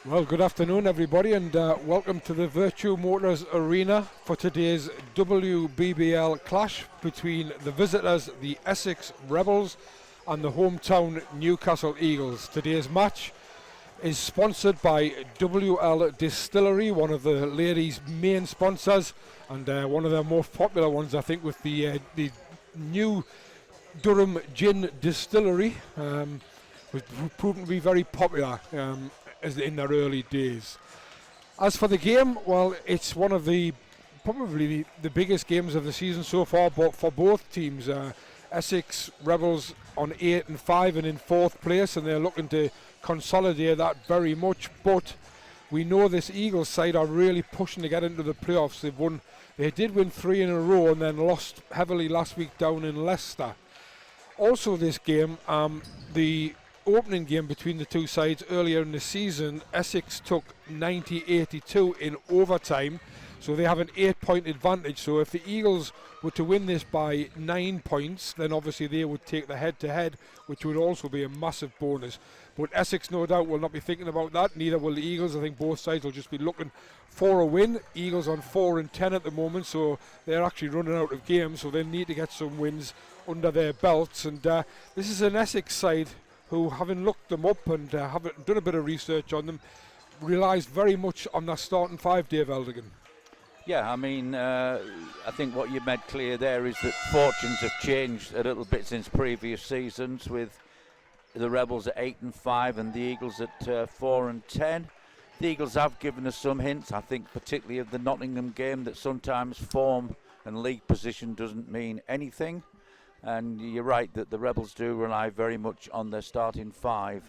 Well, good afternoon everybody, and welcome to the Virtue Motors Arena for today's WBBL clash between the visitors, the Essex Rebels, and the hometown Newcastle Eagles. Today's match is sponsored by WL Distillery, one of the ladies' main sponsors, and one of their most popular ones, I think, with the new Durham Gin Distillery, was proven to be very popular as in their early days. As for the game, well, it's one of the probably the biggest games of the season so far, but for both teams. Essex Rebels on 8 and 5 and in 4th place, and they're looking to consolidate that very much. But we know this Eagles side are really pushing to get into the playoffs. They did win 3 in a row and then lost heavily last week down in Leicester. Also this game, the opening game between the two sides earlier in the season, Essex took 90-82 in overtime, so they have an 8-point advantage. So if the Eagles were to win this by 9 points, then obviously they would take the head-to-head, which would also be a massive bonus. But Essex no doubt will not be thinking about that, neither will the Eagles. I think both sides will just be looking for a win. Eagles on 4 and 10 at the moment, so they're actually running out of games, so they'll need to get some wins under their belts. And this is an Essex side who, having looked them up and having done a bit of research on them, relies very much on their starting 5, Dave Eldigan. Yeah, I mean, I think what you made clear there is that fortunes have changed a little bit since previous seasons, with the Rebels at 8 and 5 and the Eagles at 4 and 10. The Eagles have given us some hints, I think, particularly of the Nottingham game, that sometimes form and league position doesn't mean anything. And you're right that the Rebels do rely very much on their starting 5.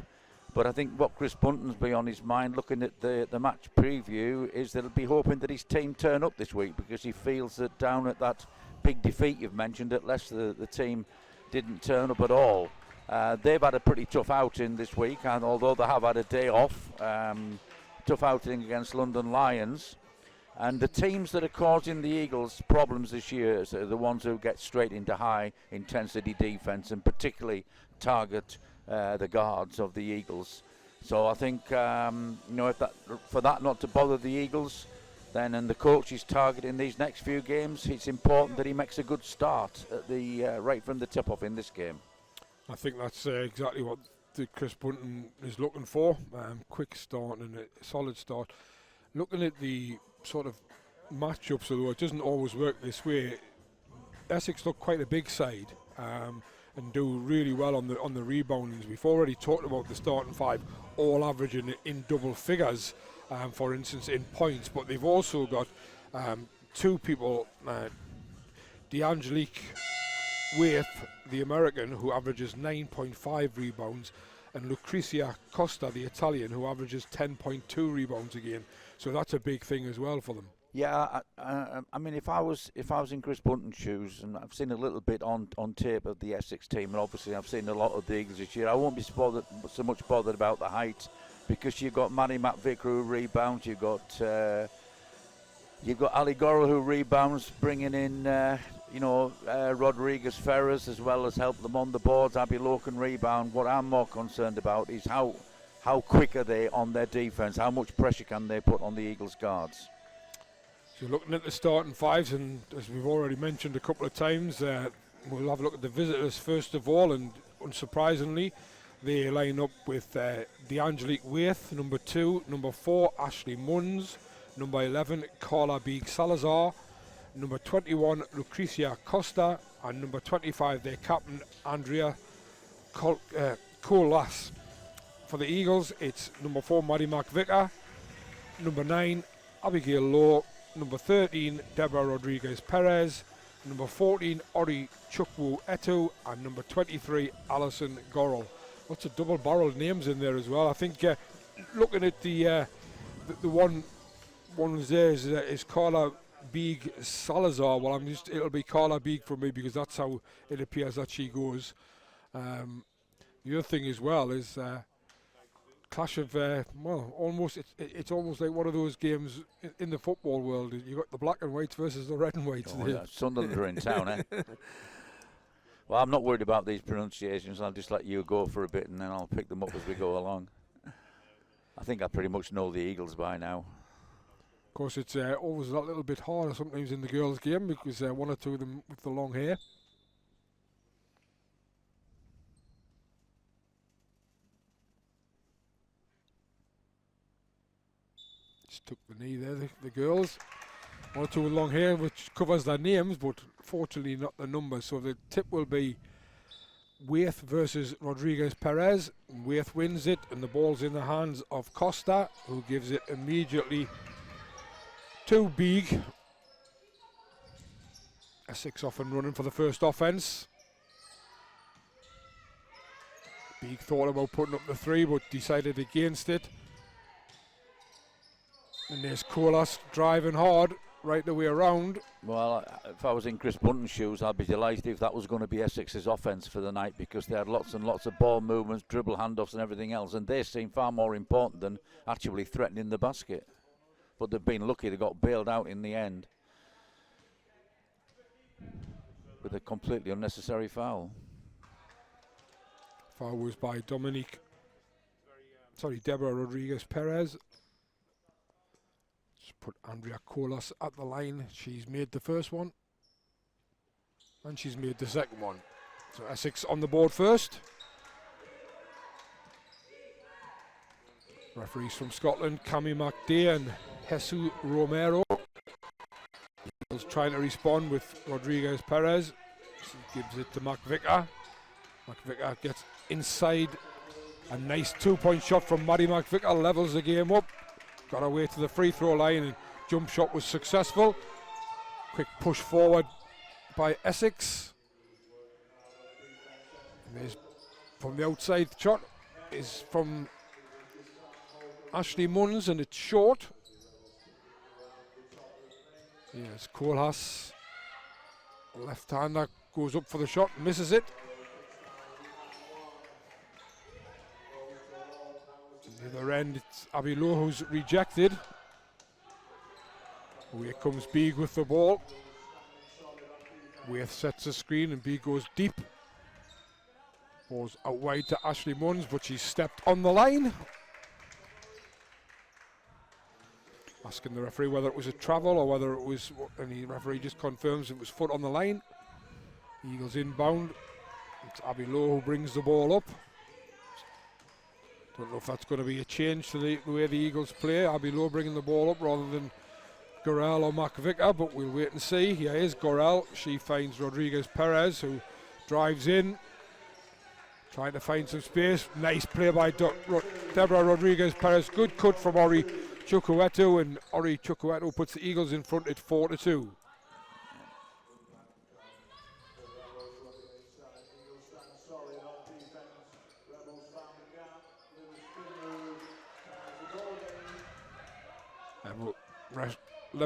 But I think what Chris Bunton's be on his mind, looking at the match preview, is that he'll be hoping that his team turn up this week, because he feels that down at that big defeat you've mentioned at Leicester, the team didn't turn up at all. They've had a pretty tough outing this week, and although they have had a day off, tough outing against London Lions. And the teams that are causing the Eagles problems this year are the ones who get straight into high-intensity defence and particularly target the guards of the Eagles. So I think, if for that not to bother the Eagles, then, and the coach is targeting these next few games, it's important that he makes a good start at the right from the tip-off in this game. I think that's exactly what Chris Bunton is looking for. Quick start and a solid start. Looking at the sort of matchups, although it doesn't always work this way, Essex look quite a big side and do really well on the reboundings. We've already talked about the starting 5 all averaging in double figures, for instance in points, but they've also got 2 people, D'Angelique Waith, the American, who averages 9.5 rebounds, and Lucrezia Costa, the Italian, who averages 10.2 rebounds a game. So that's a big thing as well for them. Yeah, I mean, if I was in Chris Bunton's shoes, and I've seen a little bit on tape of the Essex team, and obviously I've seen a lot of the Eagles this year, I won't be so much bothered about the height, because you've got Manny McVicker who rebounds, you've got Ali Gorrell who rebounds, bringing in Rodriguez Ferrers, as well as help them on the boards. Abby Lowe can rebound. What I'm more concerned about is how quick are they on their defence, how much pressure can they put on the Eagles guards. So looking at the starting 5s, and as we've already mentioned a couple of times, we'll have a look at the visitors first of all, and unsurprisingly they line up with D'Angelique Waith, number 2, number 4 Ashley Munns, number 11 Carla Beeg Salazar, number 21 Lucrezia Costa, and number 25 their captain Andrea Colas. For the Eagles, it's number 4 Maddie McVicker, number 9 Abigail Lowe, number 13 Deborah Rodriguez Perez, number 14 Ori Chukwu Etu, and number 23 Alison Gorrell. Lots of double-barreled names in there as well. I think looking at the one there is Carla Beeg Salazar. Well, it'll be Carla Beeg for me, because that's how it appears that she goes. The other thing as well is clash of, well, almost, it's almost like one of those games in the football world. You've got the black and whites versus the red and whites. Oh, yeah. Sunderland are in town, eh? Well, I'm not worried about these pronunciations. I'll just let you go for a bit and then I'll pick them up as we go along. I think I pretty much know the Eagles by now. Of course, it's always a little bit harder sometimes in the girls' game because one or two of them with the long hair. Just took the knee there, the girls. One or two with long hair, which covers their names, but fortunately not the numbers. So the tip will be Waith versus Rodriguez Perez. Waith wins it, and the ball's in the hands of Costa, who gives it immediately to Beeg. Essex off and running for the first offence. Beeg thought about putting up the 3, but decided against it. And there's Colas driving hard right the way around. Well, if I was in Chris Bunton's shoes, I'd be delighted if that was going to be Essex's offence for the night, because they had lots and lots of ball movements, dribble handoffs and everything else, and they seem far more important than actually threatening the basket. But they've been lucky, they got bailed out in the end with a completely unnecessary foul. Foul was by Deborah Rodriguez Perez. Just put Andrea Colas at the line. She's made the first one. And she's made the second one. So Essex on the board first. Referees from Scotland, Cammy McDay and Jesus Romero. Eagles trying to respond with Rodriguez Perez. She gives it to McVicker. McVicker gets inside. A nice 2-point shot from Maddie McVicker levels the game up. Got away to the free throw line and jump shot was successful. Quick push forward by Essex. And there's from the outside shot is from Ashley Munns and it's short. Yes, Kohlhaas, left-hander, goes up for the shot, misses it. The other end, it's Abby Lowe who's rejected. Away comes Beeg with the ball. Waith sets the screen and Beeg goes deep. Ball's out wide to Ashley Munns, but she's stepped on the line. Asking the referee whether it was a travel or whether it was, and the referee just confirms it was foot on the line. Eagles inbound. It's Abby Lowe who brings the ball up. Don't know if that's going to be a change to the way the Eagles play. Abby Lowe bringing the ball up rather than Gorell or McVicker, but we'll wait and see. Here is Gorell. She finds Rodriguez Perez, who drives in, trying to find some space. Nice play by Deborah Rodriguez Perez. Good cut from Ori Chukwuetu, and Ori Chukwuetu puts the Eagles in front at 4-2.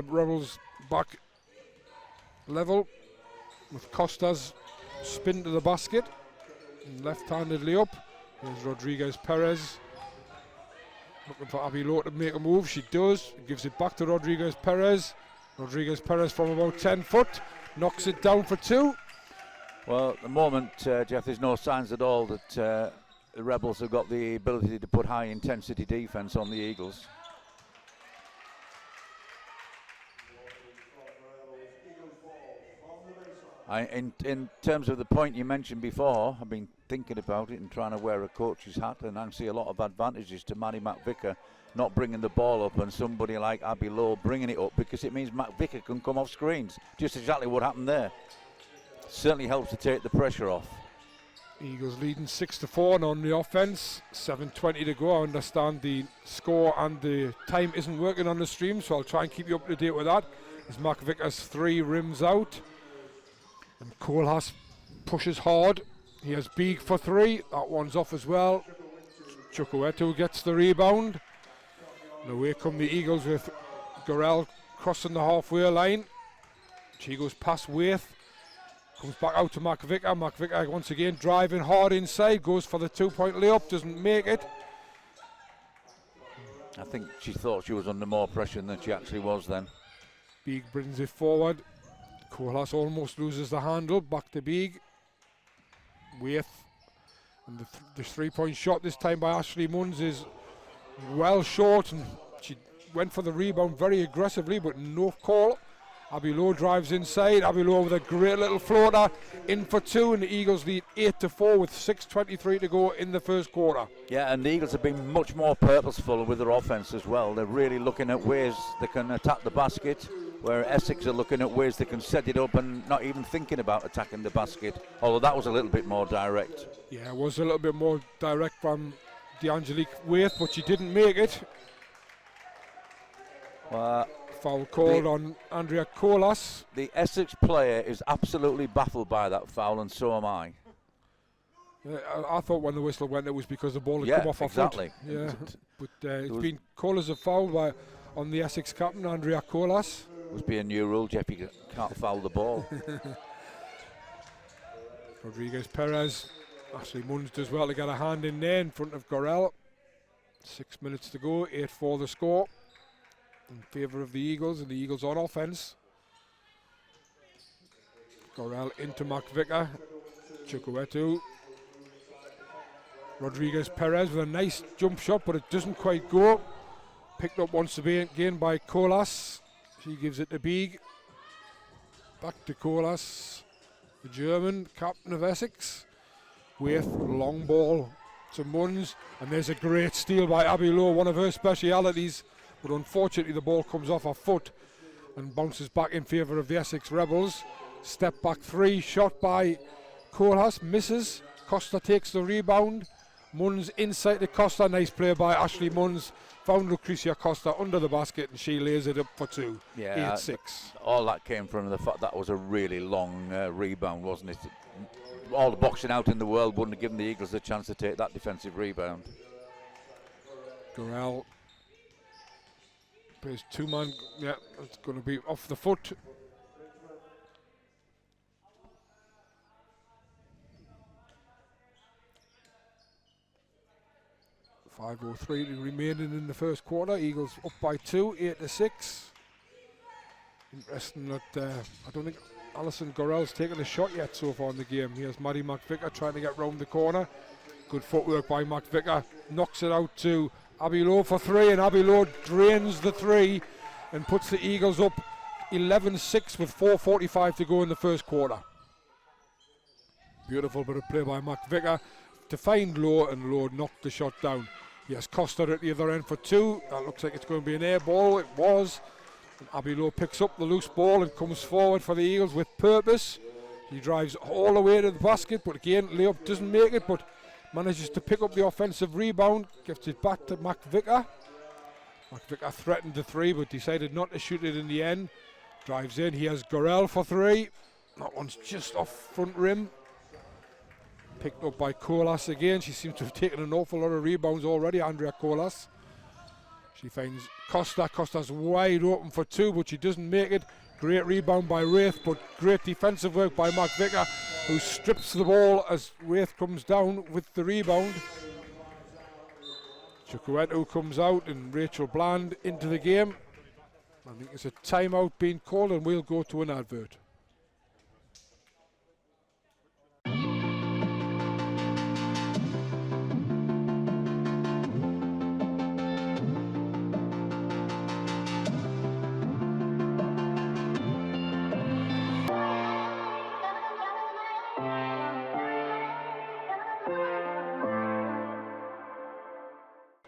Rebels back level with Costa's spin to the basket and left-handedly up. Here's Rodriguez Perez looking for Abby Lowe to make a move. She does. Gives it back to Rodriguez Perez. Rodriguez Perez from about 10 foot knocks it down for 2. Well, at the moment, Jeff, there's no signs at all that the Rebels have got the ability to put high-intensity defence on the Eagles. In terms of the point you mentioned before, I've been thinking about it and trying to wear a coach's hat, and I see a lot of advantages to Maddie McVicker not bringing the ball up and somebody like Abby Lowe bringing it up, because it means McVicker can come off screens. Just exactly what happened there. Certainly helps to take the pressure off. Eagles leading 6-4 on the offense. 7:20 to go. I understand the score and the time isn't working on the stream, so I'll try and keep you up to date with that. As McVicker's 3 rims out. And Kohlhaas pushes hard. He has Beeg for 3. That one's off as well. Chukwuetu gets the rebound. And away come the Eagles with Gorell crossing the halfway line. She goes past Waith. Comes back out to McVicker. McVicker once again driving hard inside. Goes for the 2-point layup. Doesn't make it. I think she thought she was under more pressure than she actually was then. Beag brings it forward. Kolas almost loses the handle. Back to Beag. Waith. And the 3-point shot this time by Ashley Munns is well short, and she went for the rebound very aggressively, but no call. Abby Lowe drives inside. Abby Lowe with a great little floater in for two, and the Eagles lead 8-4 with 6:23 to go in the first quarter. Yeah, and the Eagles have been much more purposeful with their offense as well. They're really looking at ways they can attack the basket, where Essex are looking at ways they can set it up and not even thinking about attacking the basket, although that was a little bit more direct. Yeah, it was a little bit more direct from DeAngelique Waith, but she didn't make it. Foul called on Andrea Kolas. The Essex player is absolutely baffled by that foul, and so am I. I thought when the whistle went, it was because the ball had come off her exactly. foot. Yeah, but it's been called as a foul on the Essex captain, Andrea Kolas. Must be a new rule, Jeff. You can't foul the ball. Rodriguez Perez. Ashley Munns does well to get a hand in there in front of Gorell. 6 minutes to go, 8-4 the score in favour of the Eagles, and the Eagles on offence. Gorell into McVicker. Chukwuetu. Rodriguez Perez with a nice jump shot, but it doesn't quite go. Picked up once again by Kolas. She gives it to Beag. Back to Kolas, the German captain of Essex. With long ball to Munns, and there's a great steal by Abby Lowe, one of her specialities, but unfortunately the ball comes off her foot and bounces back in favour of the Essex Rebels. Step back three, shot by Kolas, misses. Costa takes the rebound. Munns inside to Costa, nice play by Ashley Munns. Found Lucrecia Costa under the basket, and she lays it up for two. Yeah, 8-6. All that came from the fact that was a really long rebound, wasn't it? All the boxing out in the world wouldn't have given the Eagles a chance to take that defensive rebound. Gorell plays two-man. Yeah, it's going to be off the foot. .5:03 remaining in the first quarter. Eagles up by 2, 8-6. Interesting that I don't think Alison Gorell's taken a shot yet so far in the game. Here's Maddie McVicker trying to get round the corner. Good footwork by McVicker. Knocks it out to Abby Lowe for three, and Abby Lowe drains the three and puts the Eagles up 11-6 with 4:45 to go in the first quarter. Beautiful bit of play by McVicker to find Lowe, and Lowe knocked the shot down. Yes, Costa at the other end for two. That looks like it's going to be an air ball. It was. And Abby Lowe picks up the loose ball and comes forward for the Eagles with purpose. He drives all the way to the basket, but again, layup doesn't make it, but manages to pick up the offensive rebound, gives it back to McVicker. McVicker threatened the three, but decided not to shoot it in the end. Drives in, he has Gorell for three. That one's just off front rim. Picked up by Kolas again. She seems to have taken an awful lot of rebounds already, Andrea Kolas. She finds Costa. Costa's wide open for two, but she doesn't make it. Great rebound by Wraith, but great defensive work by McVicker, who strips the ball as Wraith comes down with the rebound. Chukwuetu comes out and Rachel Bland into the game. I think it's a timeout being called, and we'll go to an advert.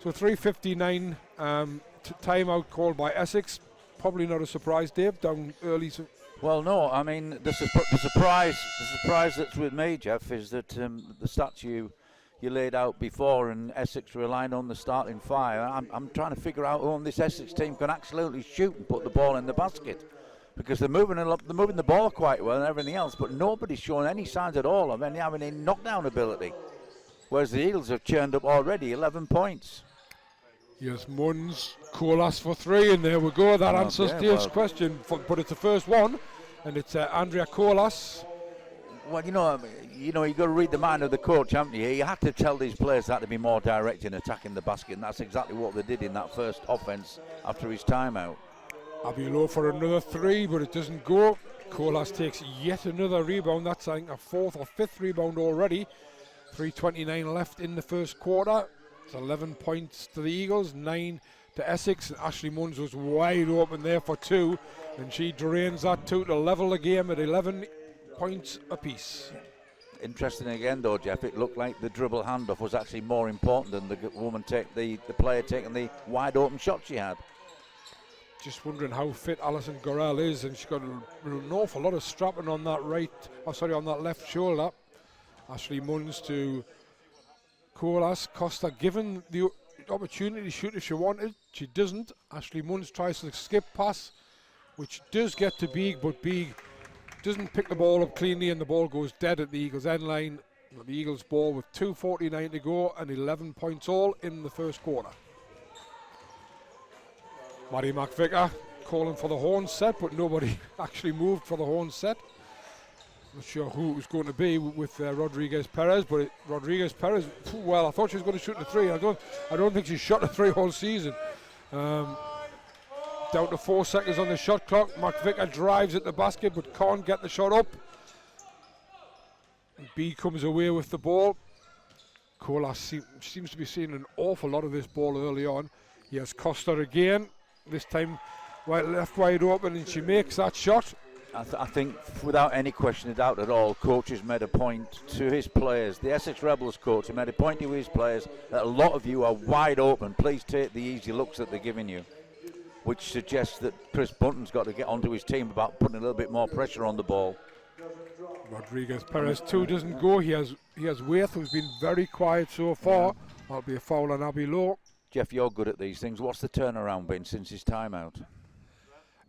So 3:59 timeout called by Essex. Probably not a surprise, Dave, down early. Well, no, I mean, the surprise that's with me, Jeff, is that the stats you laid out before, and Essex relying on the starting five. I'm trying to figure out who this Essex team can absolutely shoot and put the ball in the basket, because they're moving the ball quite well and everything else, but nobody's showing any signs at all of having any knockdown ability. Whereas the Eagles have churned up already 11 points. Yes, Munns, Kolas for three, and there we go. That answers Dave's question, but it's the first one, and it's Andrea Kolas. Well, you know, you've got to read the mind of the coach, haven't you? He had to tell these players that to be more direct in attacking the basket, and that's exactly what they did in that first offense after his timeout. Abbey low for another three, but it doesn't go. Colas takes yet another rebound. That's, I think, a fourth or fifth rebound already. 3:29 left in the first quarter. It's 11 points to the Eagles, 9 to Essex. Ashley Munns was wide open there for two, and she drains that two to level the game at 11 points apiece. Interesting again, though, Jeff. It looked like the dribble handoff was actually more important than the player taking the wide open shot she had. Just wondering how fit Alison Gorell is, and she's got an awful lot of strapping on that on that left shoulder. Ashley Munns to Colas. Costa given the opportunity to shoot if she wanted. She doesn't. Ashley Munns tries to skip pass, which does get to Beeg, but Beeg doesn't pick the ball up cleanly, and the ball goes dead at the Eagles end line. The Eagles ball with 2:49 to go and 11 points all in the first quarter. Maddie McVicker calling for the horn set, but nobody actually moved for the horn set. Not sure who it was going to be with Rodriguez Perez, but Rodriguez Perez, well, I thought she was going to shoot the three. I don't think she shot a three all season. Down to 4 seconds on the shot clock. McVicker drives at the basket, but can't get the shot up. And B comes away with the ball. Colas seems to be seeing an awful lot of this ball early on. Here's Costa again. This time left wide open, and she makes that shot. I think without any question of doubt at all, coach has made a point to his players. The Essex Rebels coach has made a point to his players that a lot of you are wide open. Please take the easy looks that they're giving you, which suggests that Chris Bunton's got to get onto his team about putting a little bit more pressure on the ball. Rodriguez Perez 2 doesn't go. He has Waith, who's been very quiet so far. That'll be a foul on Abbey Lowe. Jeff, you're good at these things. What's the turnaround been since his timeout?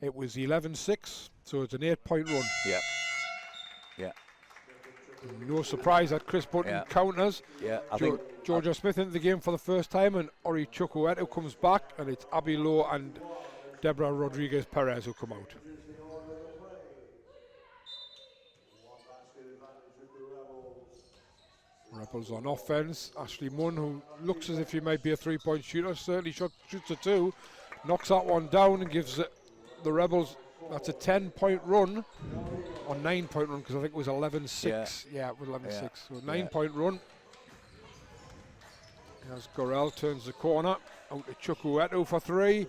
It was 11-6, so it's an 8-point run. Yeah. No surprise that Chris Bunton counters. Yeah, I think Georgia Smith into the game for the first time, and Ori Chukwueto comes back, and it's Abbey Lowe and Deborah Rodriguez Perez who come out. Rebels on offense. Ashley Munn, who looks as if he might be a three-point shooter, certainly shoots a two, knocks that one down and gives the Rebels, that's a 10-point run, or 9-point run, because I think it was 11-6. Yeah, it was 11-6. So 9-point run. As Gorell turns the corner, out to Chukwueto for three.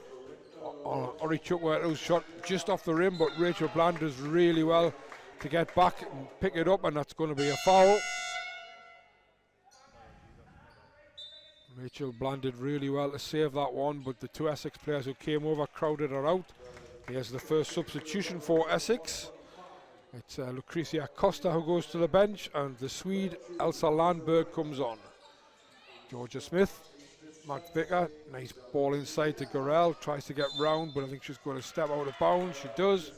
Ori Chukwueto's shot just off the rim, but Rachel Bland does really well to get back and pick it up, and that's going to be a foul. Rachel Bland did really well to save that one, but the two Essex players who came over crowded her out. Here's the first substitution for Essex. It's Lucrecia Costa who goes to the bench, and the Swede Elsa Landberg comes on. Georgia Smith, McVicker, nice ball inside to Gorell, tries to get round, but I think she's going to step out of bounds. She does.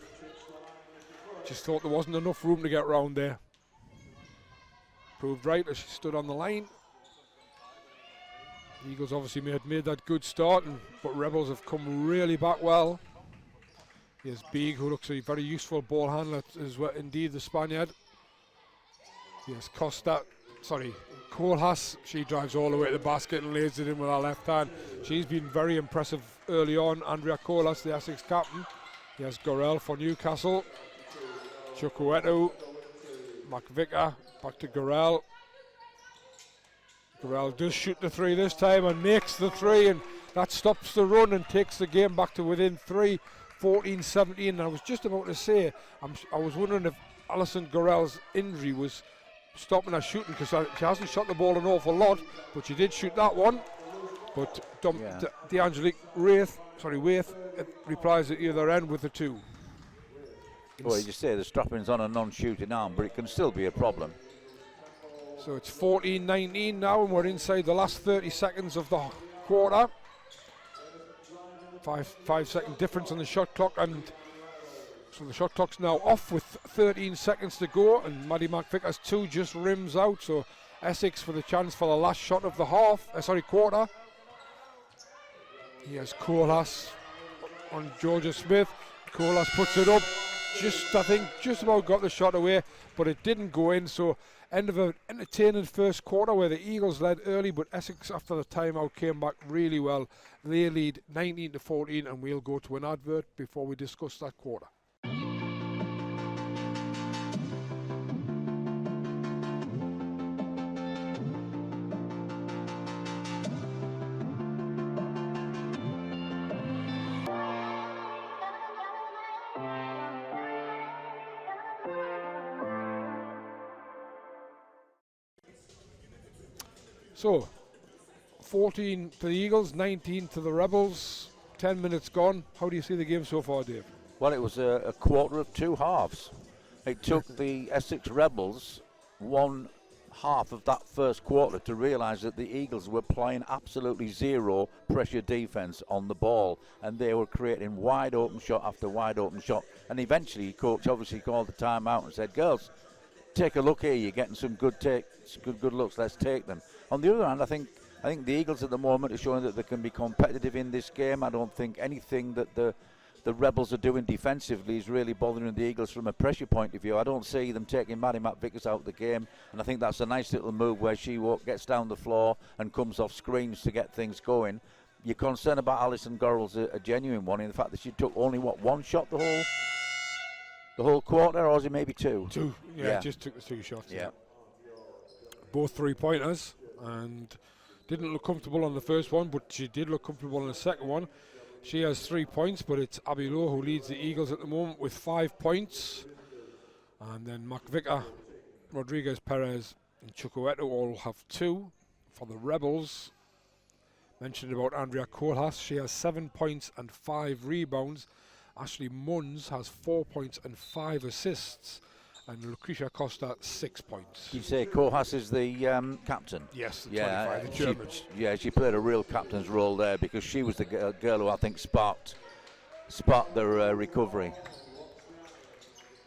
Just thought there wasn't enough room to get round there. Proved right as she stood on the line. The Eagles obviously made that good start, but Rebels have come really back well. Here's Beeg, who looks a very useful ball handler as well, indeed the Spaniard. Here's Kohlhaas. She drives all the way to the basket and lays it in with her left hand. She's been very impressive early on. Andrea Kohlhaas, the Essex captain. Here's Gorell for Newcastle. Chukwueto, McVicker, back to Gorell. Gorell does shoot the three this time and makes the three, and that stops the run and takes the game back to within three, 14-17. And I was just about to say, I was wondering if Alison Gorell's injury was stopping her shooting, because she hasn't shot the ball an awful lot, but she did shoot that one. But D'Angelique Waith replies at either end with the two. Well, you just say the strapping's on a non-shooting arm, but it can still be a problem. So it's 14-19 now, and we're inside the last 30 seconds of the quarter. 5-second difference on the shot clock, and so the shot clock's now off with 13 seconds to go, and Maddie McVicker's two just rims out, so Essex for the chance for the last shot of the quarter. Here's Kohlhaas on Georgia Smith. Kohlhaas puts it up, just, I think, just about got the shot away, but it didn't go in. So end of an entertaining first quarter where the Eagles led early, but Essex after the timeout came back really well. They lead 19-14, and we'll go to an advert before we discuss that quarter. So, 14 to the Eagles, 19 to the Rebels, 10 minutes gone. How do you see the game so far, Dave? Well, it was a quarter of two halves. It took the Essex Rebels one half of that first quarter to realise that the Eagles were playing absolutely zero pressure defence on the ball, and they were creating wide open shot after wide open shot. And eventually, coach obviously called the timeout and said, "Girls, take a look here. You're getting some good looks. Let's take them." On the other hand, I think the Eagles at the moment are showing that they can be competitive in this game. I don't think anything that the Rebels are doing defensively is really bothering the Eagles from a pressure point of view. I don't see them taking Maddie McVickers out of the game, and I think that's a nice little move where she gets down the floor and comes off screens to get things going. Your concern about Alison Gorrell's a genuine one in the fact that she took only one shot the whole quarter, or was it maybe two? Two, yeah. Just took the two shots. Yeah. Both 3-pointers, and didn't look comfortable on the first one, but she did look comfortable on the second one. She has 3 points, but it's Abby Lowe who leads the Eagles at the moment with 5 points. And then McVicker, Rodriguez Perez, and Chukwueto all have 2. For the Rebels, mentioned about Andrea Kohlhaas, she has 7 points and 5 rebounds. Ashley Munns has 4 points and 5 assists. And Lucretia Costa 6 points. You say Kohlhaas is the captain? Yes, the 25, the Germans. She played a real captain's role there because she was the girl who I think sparked their recovery.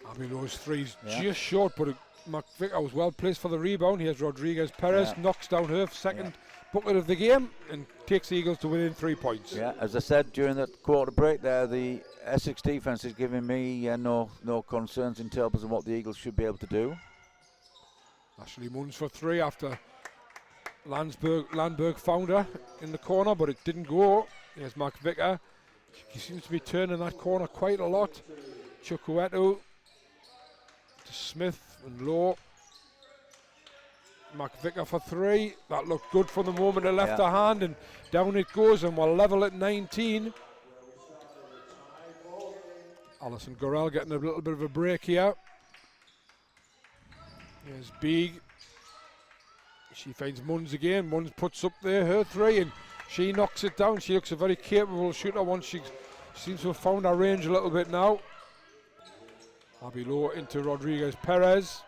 I mean, those threes just short, but McVicker was well placed for the rebound. He has Rodriguez Perez, knocks down her second bucket of the game and takes the Eagles to within 3 points. Yeah, as I said during that quarter break there, the Essex defence is giving me no concerns in terms of what the Eagles should be able to do. Ashley Munns for 3 after Landberg found her in the corner, but it didn't go. Here's McVicker. He seems to be turning that corner quite a lot. Chukwueto to Smith and Lowe. McVicker for 3. That looked good from the moment it left her hand, and down it goes, and we're level at 19. Alison Gorrell getting a little bit of a break here. Here's Beeg. She finds Munns again. Munns puts up there her 3, and she knocks it down. She looks a very capable shooter once she seems to have found her range a little bit now. Abby Lowe into Rodriguez Perez.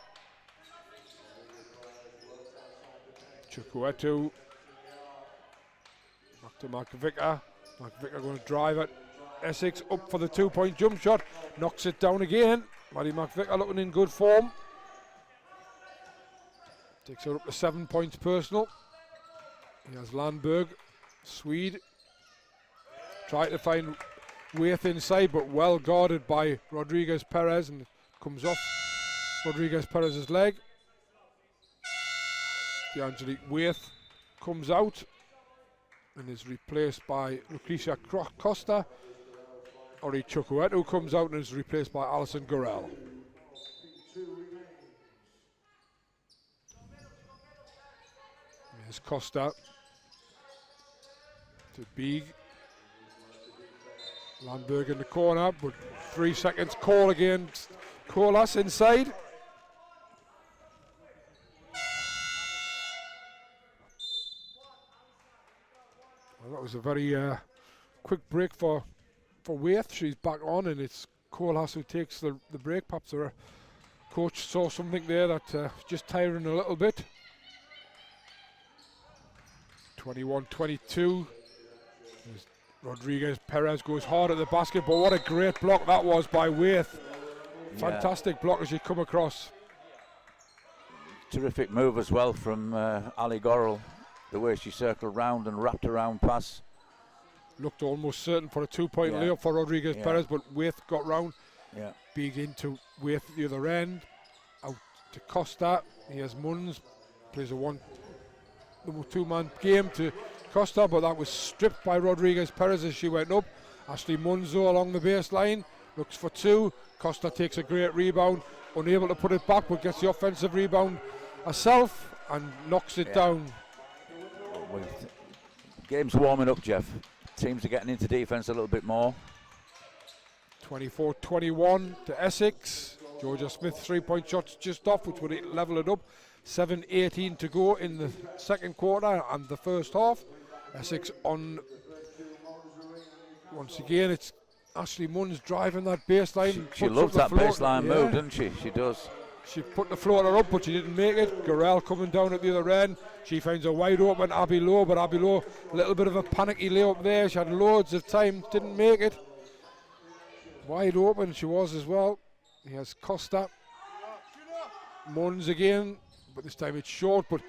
Chukwueto. Back to McVicker. McVicker going to drive it. Essex up for the 2-point jump shot. Knocks it down again. Maddie McVicker looking in good form. Takes her up to 7 points personal. Here's Landberg. Swede. Trying to find Waith inside, but well guarded by Rodriguez Perez, and it comes off Rodriguez Perez's leg. D'Angelique Waith comes out and is replaced by Lucretia Costa. Ori Chukwueto comes out and is replaced by Alison Gorrell. Here's Costa to Beeg. Landberg in the corner, but 3 seconds call against Kohlhaas inside. Well, that was a very quick break for Waith. She's back on, and it's Kohlhaas who takes the break. Perhaps her coach saw something there that just tiring a little bit. 21-22. Rodriguez Perez goes hard at the basket, but what a great block that was by Waith. Fantastic block as you come across. Terrific move as well from Ali Gorrell, the way she circled round and wrapped around pass. Looked almost certain for a 2-point layup for Rodriguez Perez, but Waith got round. Yeah. Big into Waith at the other end. Out to Costa. Here's Munns. Plays a two-man game to Costa, but that was stripped by Rodriguez Perez as she went up. Ashley Munzo along the baseline. Looks for two. Costa takes a great rebound. Unable to put it back, but gets the offensive rebound herself and knocks it down. Game's warming up, Jeff. Teams are getting into defence a little bit more. 24-21 to Essex. Georgia Smith's three-point shot's just off, which would level it up. 7:18 to go in the second quarter and the first half. Essex on. Once again, it's Ashley Munns driving that baseline. She loves that baseline move, doesn't she? She does. She put the floater up, but she didn't make it. Gorell coming down at the other end. She finds a wide open Abby Lowe, but Abby Lowe, a little bit of a panicky layup there. She had loads of time, didn't make it. Wide open she was as well. Here's Costa. Munns again, but this time it's short, but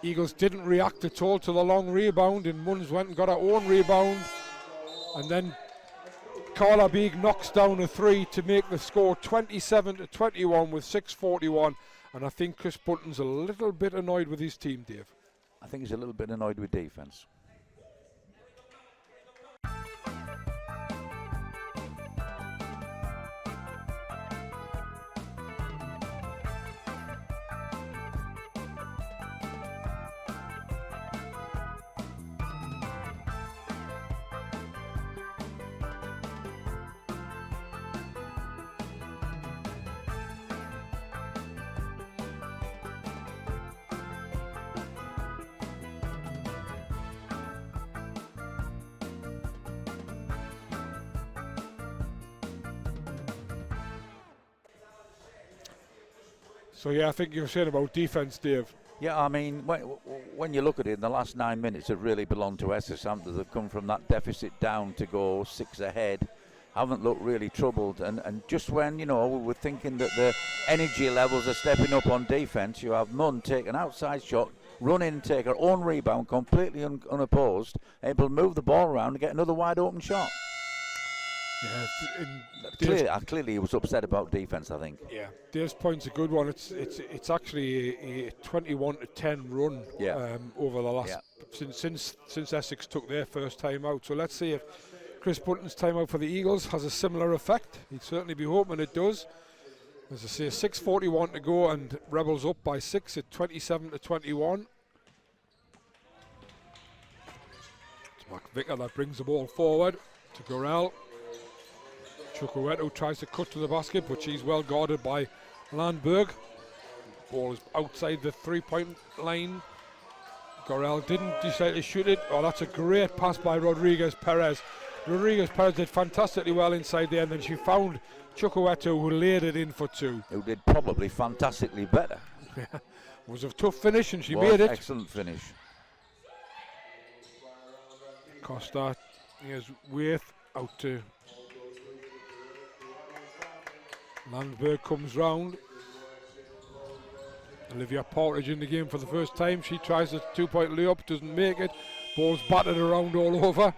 Eagles didn't react at all to the long rebound, and Munns went and got her own rebound. And then Carla Beeg knocks down a three to make the score 27-21 with 6:41. And I think Chris Bunton's a little bit annoyed with his team, Dave. I think he's a little bit annoyed with defence. So yeah, I think you were saying about defence, Dave. Yeah, I mean, when you look at it, the last 9 minutes have really belonged to Essex, haven't they? They've come from that deficit down to go 6 ahead. Haven't looked really troubled. And just when, we were thinking that the energy levels are stepping up on defence, you have Munn take an outside shot, run in and take her own rebound, completely unopposed, able to move the ball around and get another wide open shot. Yeah, clearly he was upset about defence, I think. Yeah, Dave's point's a good one. It's actually a 21-10 run over the last since Essex took their first time out. So let's see if Chris Bunton's time out for the Eagles has a similar effect. He'd certainly be hoping it does. As I say, 6:41 to go and Rebels up by 6 at 27-21. It's McVicker that brings the ball forward to Gorell. Chukwueto tries to cut to the basket, but she's well guarded by Landberg. Ball is outside the three-point line. Gorell didn't decide to shoot it. Oh, that's a great pass by Rodriguez Perez. Rodriguez Perez did fantastically well inside there, and then she found Chukwueto, who laid it in for two. Who did probably fantastically better. It was a tough finish, and she made it. Excellent finish. Costa, here's Waith out to Landberg, comes round. Olivia Partridge in the game for the first time. She tries a two-point layup, doesn't make it. Ball's battered around all over.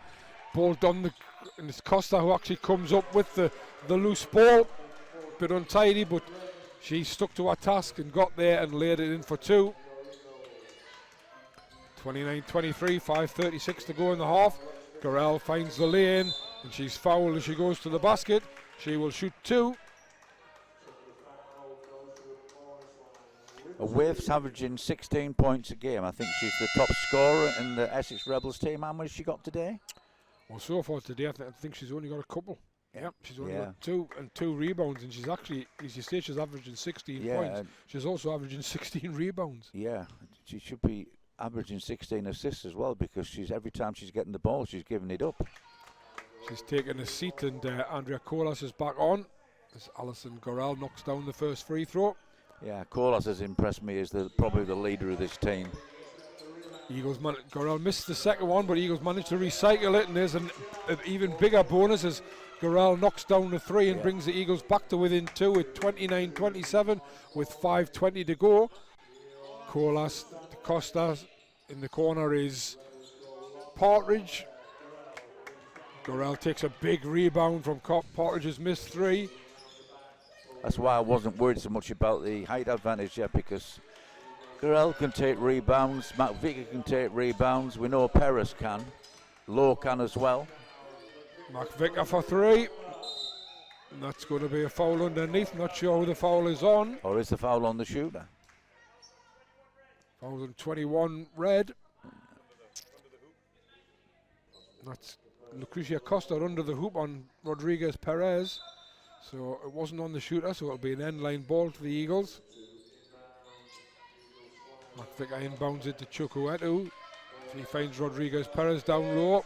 Ball done, and it's Costa who actually comes up with the loose ball. Bit untidy, but she stuck to her task and got there and laid it in for two. 29-23, 5:36 to go in the half. Gorell finds the lane, and she's fouled as she goes to the basket. She will shoot two. Waif's averaging 16 points a game. I think she's the top scorer in the Essex Rebels team. How much she got today? Well, so far today, I think she's only got a couple. Yeah, she's only got two rebounds, and she's actually, as you say, she's averaging 16 points. She's also averaging 16 rebounds. Yeah, she should be averaging 16 assists as well, because every time she's getting the ball, she's giving it up. She's taking a seat, and Andrea Colas is back on as Alison Gorell knocks down the first free throw. Yeah, Colas has impressed me as probably the leader of this team. Eagles Gorell missed the second one, but Eagles managed to recycle it, and there's an even bigger bonus as Gorell knocks down the three and brings the Eagles back to within two at 29-27 with 5:20 to go. Colas to Costa. In the corner is Partridge. Gorell takes a big rebound from Partridge's missed three. That's why I wasn't worried so much about the height advantage yet, because Gurrell can take rebounds, McVicker can take rebounds, we know Perez can, Lowe can as well. McVicker for three. And that's going to be a foul underneath. Not sure who the foul is on. Or is the foul on the shooter? Foul on 21 red. That's Lucrecia Costa under the hoop on Rodriguez Perez. So it wasn't on the shooter, so it'll be an end line ball to the Eagles. McVicker inbounds it to Chukwuetu. He finds Rodriguez Perez down low.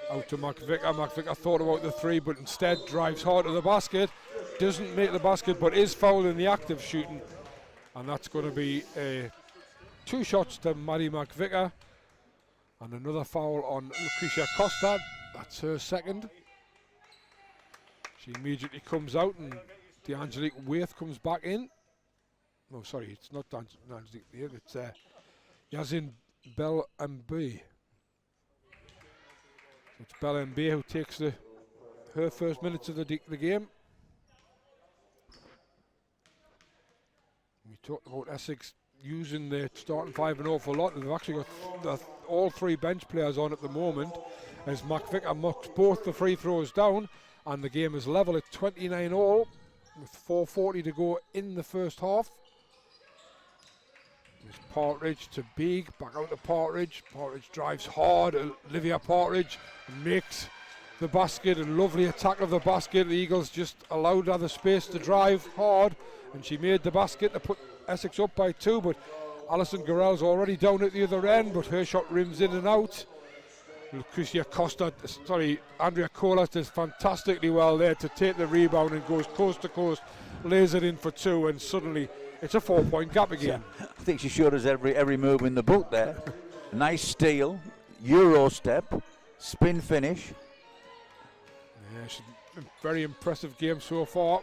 Out to McVicker. McVicker thought about the three, but instead drives hard to the basket. Doesn't make the basket, but is fouled in the act of shooting. And that's going to be 2 shots to Maddie McVicker. And another foul on Lucrecia Costa. That's her second. She immediately comes out, and D'Angelique Waith comes back in. No, sorry, it's not D'Angelique Waith, it's Yazin Bel Mb. It's Bel Mb who takes her first minutes of the game. We talked about Essex using their starting 5 an awful lot, and they've actually got all 3 bench players on at the moment, as McVicker knocks both the free throws down, and the game is level at 29 all with 4:40 to go in the first half. There's Partridge to Beag, back out to Partridge. Partridge drives hard. Olivia Partridge makes the basket, and lovely attack of the basket. The Eagles just allowed her the space to drive hard, and she made the basket to put Essex up by 2, but Alison Gurrell's already down at the other end, but her shot rims in and out. Lucrecia Costa, Andrea Colas does fantastically well there to take the rebound and goes coast to coast, lays it in for 2, and suddenly it's a 4-point gap again. Yeah, I think she showed us every move in the book there. Nice steal, Euro step, spin finish. Yeah, she's a very impressive game so far.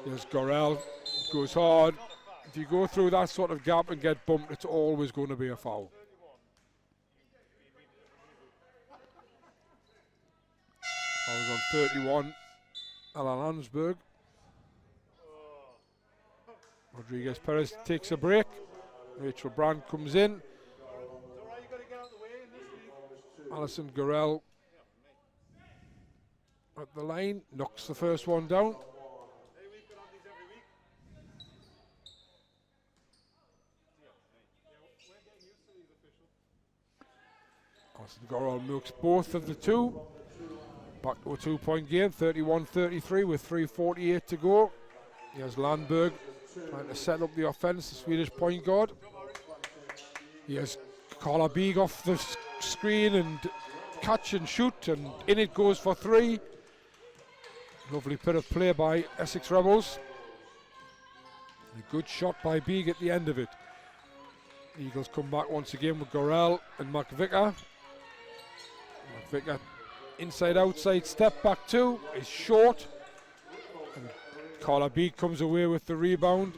There's Gurrell, goes hard. If you go through that sort of gap and get bumped, it's always going to be a foul. I was on 31, Alan Hansberg. Rodriguez Perez takes a break. Rachel Brand comes in. Alison Gurrell at the line, knocks the first one down. Alison Gurrell milks both of the 2. Back to a 2-point game, 31-33 with 3:48 to go. Here's Landberg trying to set up the offense, the Swedish point guard. Here's Carla Beag off the screen and catch and shoot, and in it goes for 3. Lovely bit of play by Essex Rebels. A good shot by Beag at the end of it. The Eagles come back once again with Gurrell and McVicker. McVicker inside outside step back 2 is short, and Carla Beag comes away with the rebound,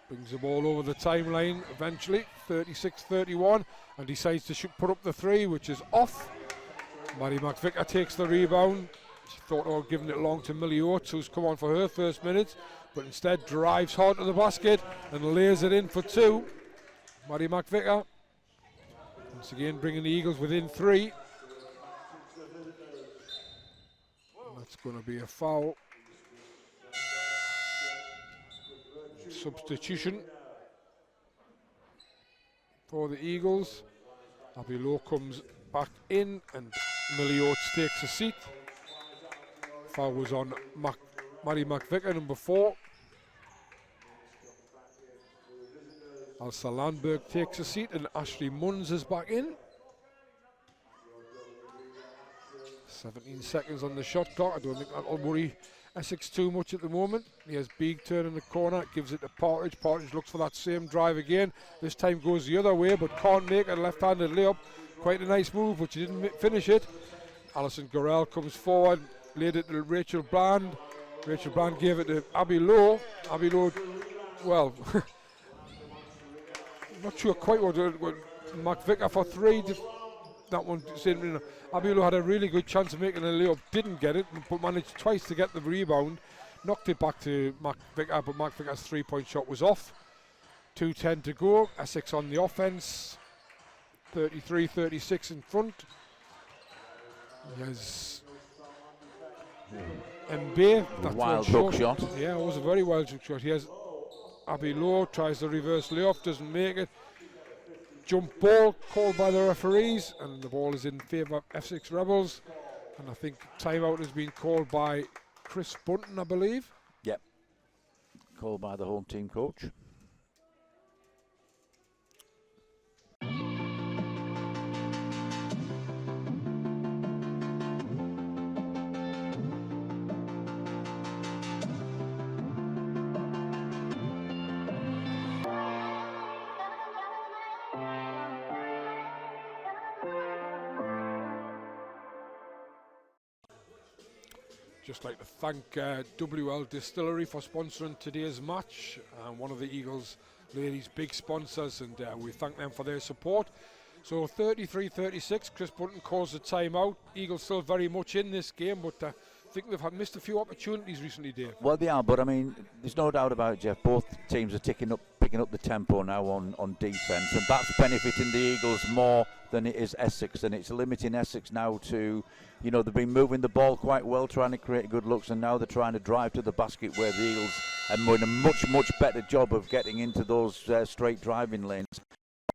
brings the ball over the timeline eventually, 36-31, and decides to put up the 3, which is off. Maddie McVicker takes the rebound. She thought about giving it long to Millie Oates, who's come on for her first minutes, but instead drives hard to the basket and lays it in for 2. Maddie McVicker once again bringing the Eagles within 3. That's going to be a foul. Substitution for the Eagles. Abby Lowe comes back in, and Millie Oates takes a seat. Foul was on Maddie McVicker, number 4. Elsa Landberg takes a seat, and Ashley Munns is back in. 17 seconds on the shot clock. I don't think that'll worry Essex too much at the moment. Here's Beag turning the corner, gives it to Partridge. Partridge looks for that same drive again. This time goes the other way, but can't make a left-handed layup. Quite a nice move, but she didn't finish it. Alison Gurrell comes forward, laid it to Rachel Brand. Rachel Brand gave it to Abby Lowe. Abby Lowe, well, not sure quite what McVicker for 3. that one. Abiolo had a really good chance of making a layup, didn't get it, but managed twice to get the rebound. Knocked it back to Mark Vicker, but Mark Vicker's three-point shot was off. 2:10 to go. Essex on the offense. 33-36 in front. Yes. Mbaye. That's wild hook shot. Yeah, it was a very wild hook shot. He has Abiolo, tries the reverse layup, doesn't make it. Jump ball called by the referees, and the ball is in favour of Essex Rebels. And I think timeout has been called by Chris Bunton, I believe. Yep. Called by the home team coach. Just like to thank WL Distillery for sponsoring today's match. One of the Eagles ladies' big sponsors, and we thank them for their support. So 33-36, Chris Bunton calls the timeout. Eagles still very much in this game, but I think they've missed a few opportunities recently, Dave. Well, they are, but I mean, there's no doubt about it, Jeff. Both teams are picking up the tempo now on defence, and that's benefiting the Eagles more than it is Essex, and it's limiting Essex now to, they've been moving the ball quite well, trying to create good looks, and now they're trying to drive to the basket, where the Eagles are doing a much better job of getting into those straight driving lanes.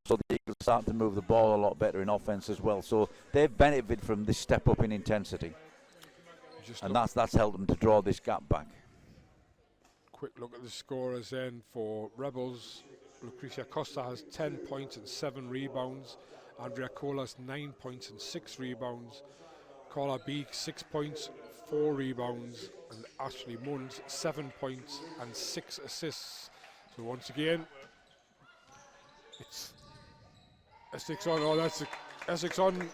So the Eagles start to move the ball a lot better in offence as well. So they've benefited from this step up in intensity, and that's helped them to draw this gap back. Quick look at the scorers then for Rebels. Lucrecia Costa has 10 points and 7 rebounds. Andrea Colas 9 points and 6 rebounds. Carla Beek 6 points, 4 rebounds, and Ashley Munns 7 points and 6 assists. So once again, it's Essex on. Oh, that's Essex on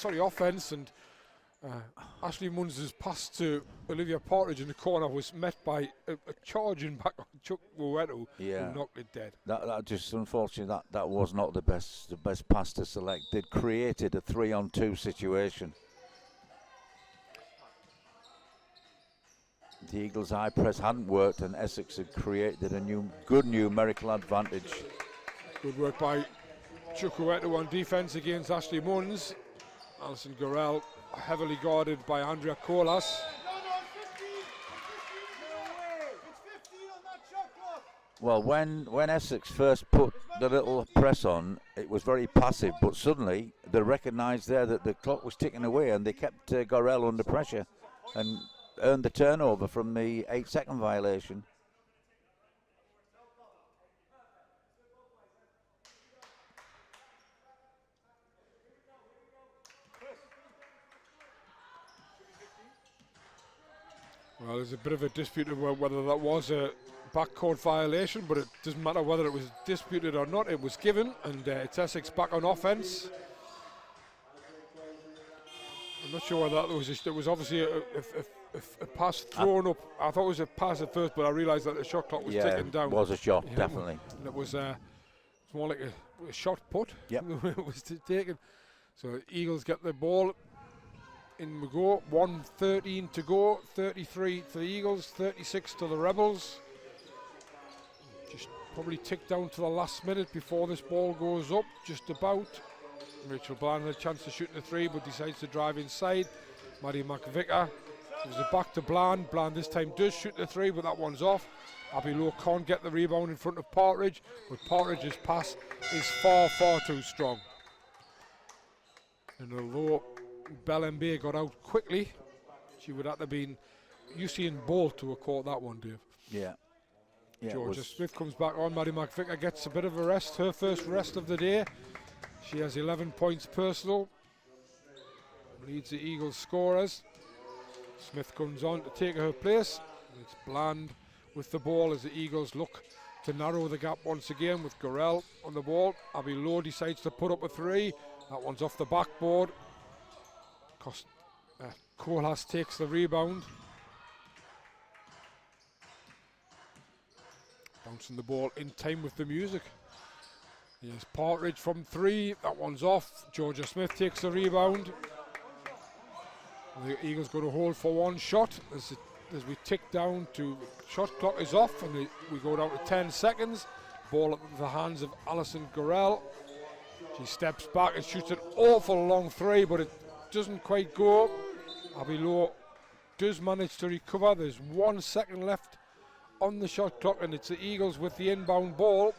offense, and Ashley Munns' pass to Olivia Partridge in the corner was met by a charging back on Chuck Moeto, who knocked it dead. That just, unfortunately, that was not the best pass to select. They'd created a 3-on-2 situation. The Eagles' high press hadn't worked, and Essex had created a good numerical advantage. Good work by Chukwuetu on defence against Ashley Munns. Alison Gorell heavily guarded by Andrea Colas. Well, when Essex first put the little press on, it was very passive, but suddenly they recognised there that the clock was ticking away, and they kept Gorell under pressure and earned the turnover from the 8-second violation. Well, there's a bit of a dispute about whether that was a backcourt violation, but it doesn't matter whether it was disputed or not. It was given, and it's Essex back on offense. I'm not sure whether that was obviously a pass thrown up. I thought it was a pass at first, but I realised that the shot clock was ticking down. It was a shot, definitely. And it was more like a shot put. Yep. It was taken. So Eagles get the ball. In we go, 1:13 to go, 33 to the Eagles, 36 to the Rebels. Just probably tick down to the last minute before this ball goes up, just about. Rachel Bland had a chance to shoot the 3, but decides to drive inside. Maddie McVicker gives it back to Bland. Bland this time does shoot the 3, but that one's off. Abiolo can't get the rebound in front of Partridge, but Partridge's pass is far too strong. And although Belle Mbaye got out quickly, she would have to been Usain Bolt to have caught that one, Dave. Yeah. Georgia Smith comes back on. Maddie McVicker gets a bit of a rest, her first rest of the day. She has 11 points personal, leads the Eagles scorers. Smith comes on to take her place. It's Bland with the ball as the Eagles look to narrow the gap once again with Gorell on the ball. Abiolo decides to put up a 3. That one's off the backboard. Colas takes the rebound. Bouncing the ball in time with the music. Here's Partridge from 3. That one's off. Georgia Smith takes the rebound. The Eagles go to hold for one shot as we tick down to shot clock is off, and we go down to 10 seconds. Ball up in the hands of Alison Gorell. She steps back and shoots an awful long 3, but it doesn't quite go. Abby Lowe does manage to recover. There's 1 second left on the shot clock, and it's the Eagles with the inbound ball.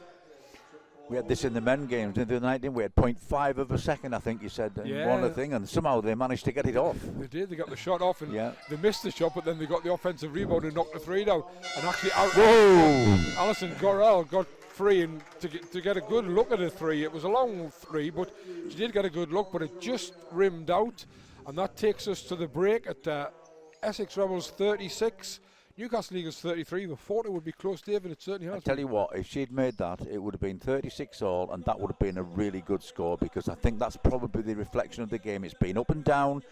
We had this in the men games the other night, didn't we? Had 0.5 of a second, I think you said, in one thing, and somehow they managed to get it off. They did. They got the shot off, and they missed the shot, but then they got the offensive rebound and knocked the 3 down. And actually, Alison Gorell got free and to get a good look at a 3. It was a long 3, but she did get a good look, but it just rimmed out, and that takes us to the break at Essex Rebels 36. Newcastle Eagles 33. We thought it would be close, David. It certainly has. I tell you what, if she'd made that, it would have been 36 all, and that would have been a really good score, because I think that's probably the reflection of the game. It's been up and down.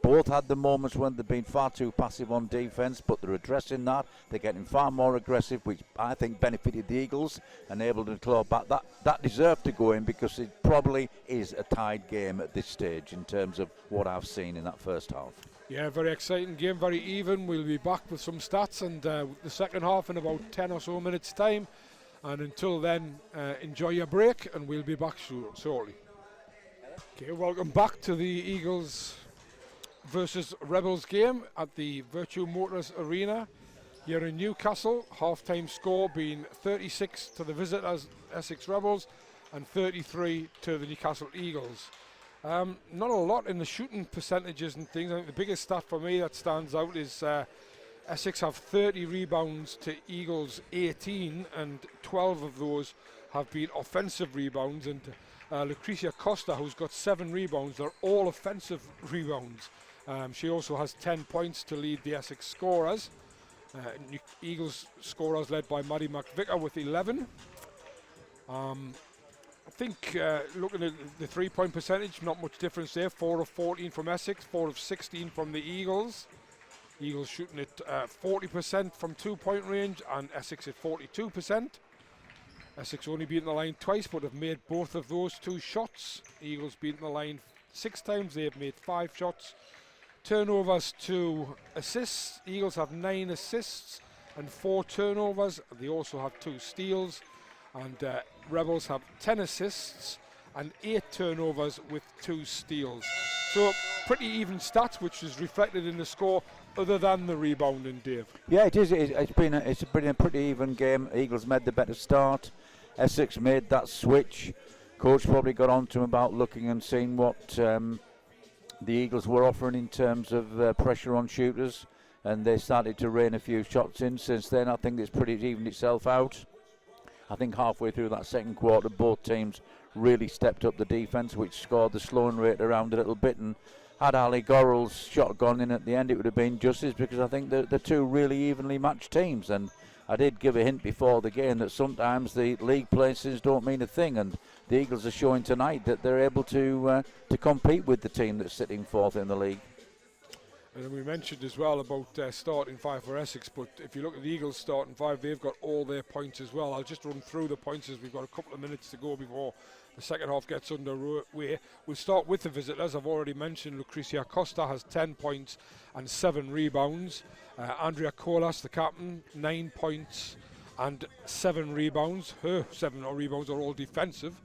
Both had the moments when they've been far too passive on defence, but they're addressing that. They're getting far more aggressive, which I think benefited the Eagles and able to claw back. That deserved to go in, because it probably is a tied game at this stage in terms of what I've seen in that first half. Yeah, very exciting game, very even. We'll be back with some stats and the second half in about 10 or so minutes time. And until then, enjoy your break, and we'll be back shortly. Okay, welcome back to the Eagles versus Rebels game at the Virtue Motors Arena here in Newcastle. Half-time score being 36 to the visitors, Essex Rebels, and 33 to the Newcastle Eagles. Not a lot in the shooting percentages and things. I think the biggest stat for me that stands out is Essex have 30 rebounds to Eagles 18, and 12 of those have been offensive rebounds. And Lucretia Costa, who's got 7 rebounds, they're all offensive rebounds. She also has 10 points to lead the Essex scorers. Eagles scorers led by Maddie McVicker with 11. I think looking at the 3-point percentage, not much difference there. 4 of 14 from Essex, 4 of 16 from the Eagles. Eagles shooting at 40% from 2-point range, and Essex at 42%. Essex only beaten the line twice, but have made both of those 2 shots. Eagles beaten the line 6 times, they have made 5 shots. Turnovers to assists. Eagles have 9 assists and 4 turnovers. They also have 2 steals. And Rebels have 10 assists and 8 turnovers with 2 steals. So pretty even stats, which is reflected in the score, other than the rebounding, Dave. Yeah, it is. It's been a pretty even game. Eagles made the better start. Essex made that switch. Coach probably got on to him about looking and seeing what the Eagles were offering in terms of pressure on shooters, and they started to rain a few shots in. Since then, I think it's pretty evened itself out. I think halfway through that second quarter, both teams really stepped up the defence, which scored the slowing rate around a little bit. And had Ali Gorrell's shot gone in at the end, it would have been justice, because I think they're 2 really evenly matched teams. And I did give a hint before the game that sometimes the league places don't mean a thing, and the Eagles are showing tonight that they're able to compete with the team that's sitting 4th in the league. And we mentioned as well about starting 5 for Essex, but if you look at the Eagles starting 5, they've got all their points as well. I'll just run through the points as we've got a couple of minutes to go before the second half gets underway. We'll start with the visitors. I've already mentioned Lucretia Costa has 10 points and 7 rebounds. Andrea Colas, the captain, 9 points and 7 rebounds. Her 7 rebounds are all defensive.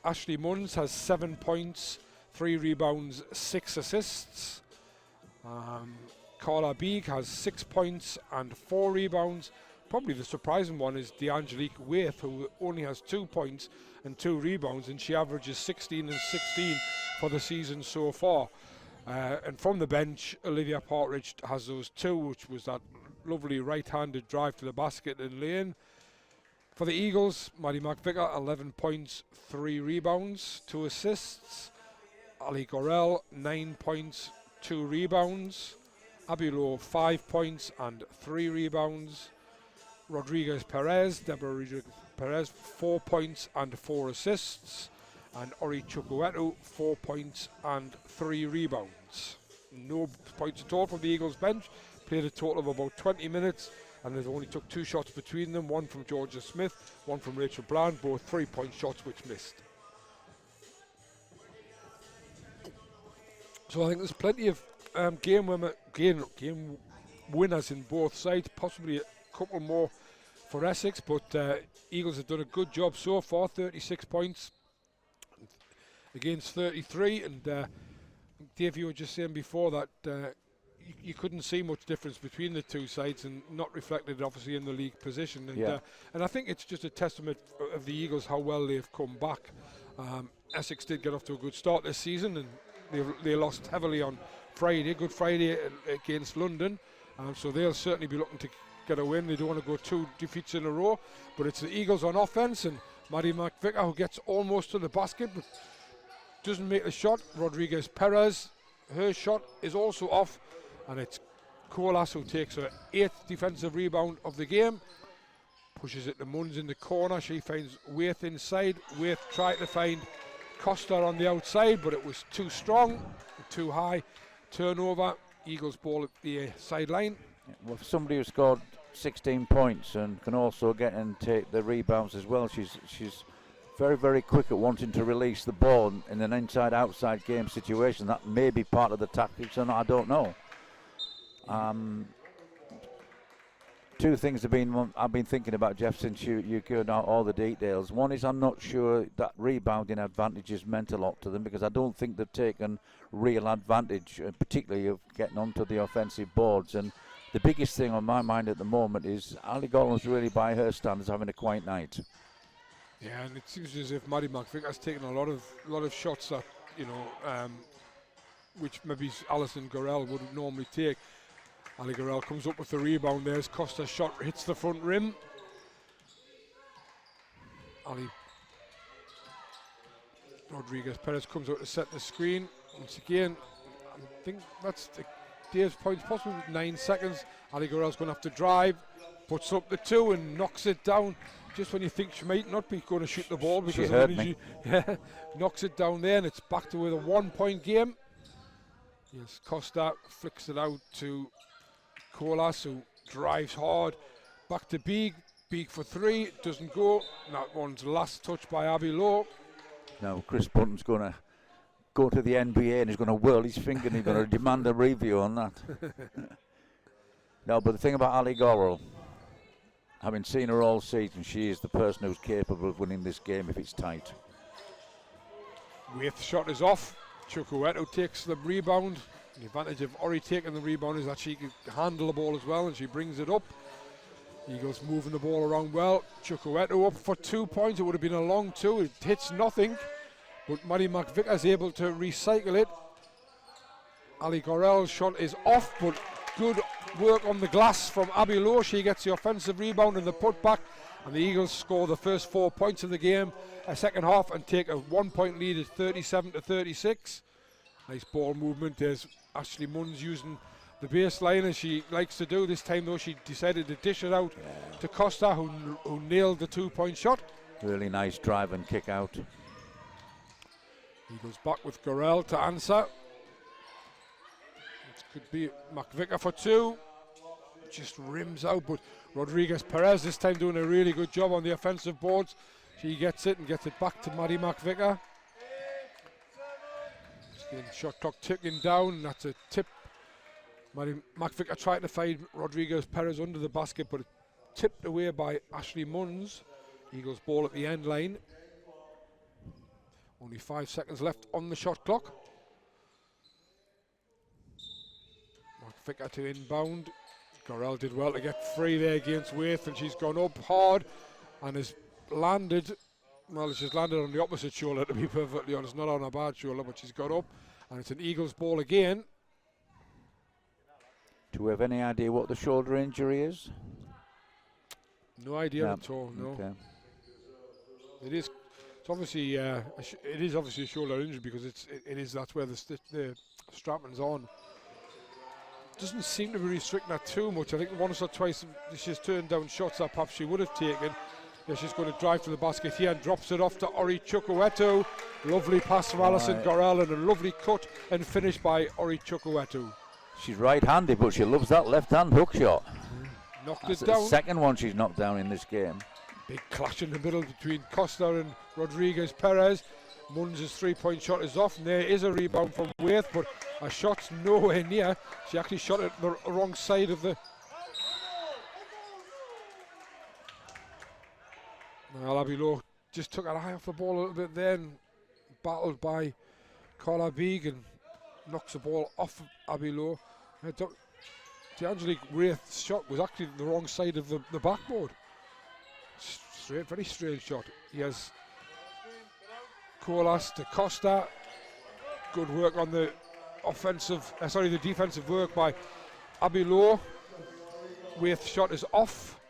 Ashley Munns has 7 points, 3 rebounds, 6 assists. Carla Beeg has 6 points and 4 rebounds. Probably the surprising one is DeAngelique Waith, who only has 2 points and 2 rebounds, and she averages 16 and 16 for the season so far. And from the bench, Olivia Partridge has those 2, which was that lovely right-handed drive to the basket and lane. For the Eagles, Maddie McVicker, 11 points, 3 rebounds, 2 assists. Ali Gorell, 9 points, 2 rebounds. Abby Lowe, 5 points and 3 rebounds. Rodriguez Perez, Deborah Rodriguez Perez, 4 points and 4 assists. And Ori Chukwuetu, 4 points and 3 rebounds. No points at all from the Eagles bench. Played a total of about 20 minutes. and they've only took 2 shots between them, one from Georgia Smith, one from Rachel Bland, both 3-point shots which missed. So I think there's plenty of game winners in both sides, possibly a couple more for Essex, but Eagles have done a good job so far, 36 points against 33, and Dave, you were just saying before that you couldn't see much difference between the two sides, and not reflected obviously in the league position, and I think it's just a testament of the Eagles how well they've come back. Essex did get off to a good start this season, and they lost heavily on Friday, Good Friday against London, so they'll certainly be looking to get a win. They don't want to go 2 defeats in a row, but it's the Eagles on offense, and Maddie McVicker who gets almost to the basket but doesn't make the shot. Rodriguez Perez, her shot is also off, and it's Colas who takes her 8th defensive rebound of the game, pushes it to Munns in the corner. She finds Waith inside. Waith tried to find Costa on the outside, but it was too strong, too high. Turnover, Eagles ball at the sideline. Well, for somebody who scored 16 points and can also get and take the rebounds as well, she's very, very quick at wanting to release the ball in an inside-outside game situation. That may be part of the tactics, and I don't know. 2 things I've been thinking about, Jeff, since you gave out all the details. One is I'm not sure that rebounding advantage has meant a lot to them, because I don't think they've taken real advantage, particularly of getting onto the offensive boards. And the biggest thing on my mind at the moment is Ali Gollum's really, by her standards, having a quiet night. Yeah, and it seems as if Maddie McVicker has taken a lot of shots that, which maybe Alison Gorell wouldn't normally take. Ali Gorell comes up with the rebound. There's Costa's shot, hits the front rim. Ali Rodriguez Perez comes out to set the screen. Once again, I think that's Dave's point, possibly 9 seconds. Ali Gorell's going to have to drive, puts up the 2 and knocks it down just when you think she might not be going to shoot the ball, because she hurt me. Knocks it down there, and it's back to with a 1-point game. Yes, Costa flicks it out to Colas, who drives hard. Back to Beag for 3, doesn't go. That one's last touch by Abby Lowe. Now Chris Bunton's going to go to the NBA and he's going to whirl his finger and he's going to demand a review on that. No, but the thing about Ali Gorell, having seen her all season, she is the person who's capable of winning this game if it's tight. Waith's shot is off. Chukwueto takes the rebound. The advantage of Ori taking the rebound is that she can handle the ball as well, and she brings it up. Eagles moving the ball around well. Chukwueto up for 2 points. It would have been a long 2. It hits nothing, but Maddie McVicker is able to recycle it. Ali Gorell's shot is off, but good work on the glass from Abby Lowe. She gets the offensive rebound and the putback, and the Eagles score the first 4 points of the game, a second half, and take a 1-point lead at 37-36. Nice ball movement. There's Ashley Munns using the baseline as she likes to do. This time though, she decided to dish it out to Costa, who nailed the 2-point shot. Really nice drive and kick out. Eagles back with Gorell to answer. It could be McVicker for 2. Just rims out, but Rodriguez Perez this time doing a really good job on the offensive boards. She gets it and gets it back to Maddie McVicker. Shot clock ticking down. That's a tip. Maddie McVicker tried to find Rodriguez Perez under the basket, but it tipped away by Ashley Munns. Eagles ball at the end line. Only 5 seconds left on the shot clock. McVicker to inbound. Gorell did well to get free there against Waith, and she's gone up hard and has landed. Well, she's landed on the opposite shoulder, to be perfectly honest, not on a bad shoulder, but she's got up, and it's an Eagles ball again. Do we have any idea what the shoulder injury is? No idea at all. No. Okay. It is. It's obviously. It is obviously a shoulder injury because it is. That's where the strapman's on. Doesn't seem to be restricting that too much. I think once or twice she's turned down shots that perhaps she would have taken. Yeah, she's going to drive to the basket here and drops it off to Ori Chukwueto. Lovely pass from Alison Gorell and a lovely cut and finish by Ori Chukwueto. She's right-handed, but she loves that left-hand hook shot. Knocked That's it the down. second one she's knocked down in this game. Big clash in the middle between Costa and Rodriguez Perez. Munns' 3-point shot is off, and there is a rebound from Waith, but a shot's nowhere near. She actually shot it the wrong side of the. Well, Abby Lowe just took her eye off the ball a little bit there, and battled by Carla Beeg and knocks the ball off Abby Lowe. D'Angelique Waith's shot was actually the wrong side of the backboard. Straight, very strange shot. He has Colas to Costa. Good work on the the defensive work by Abby Lowe. Waith's shot is off.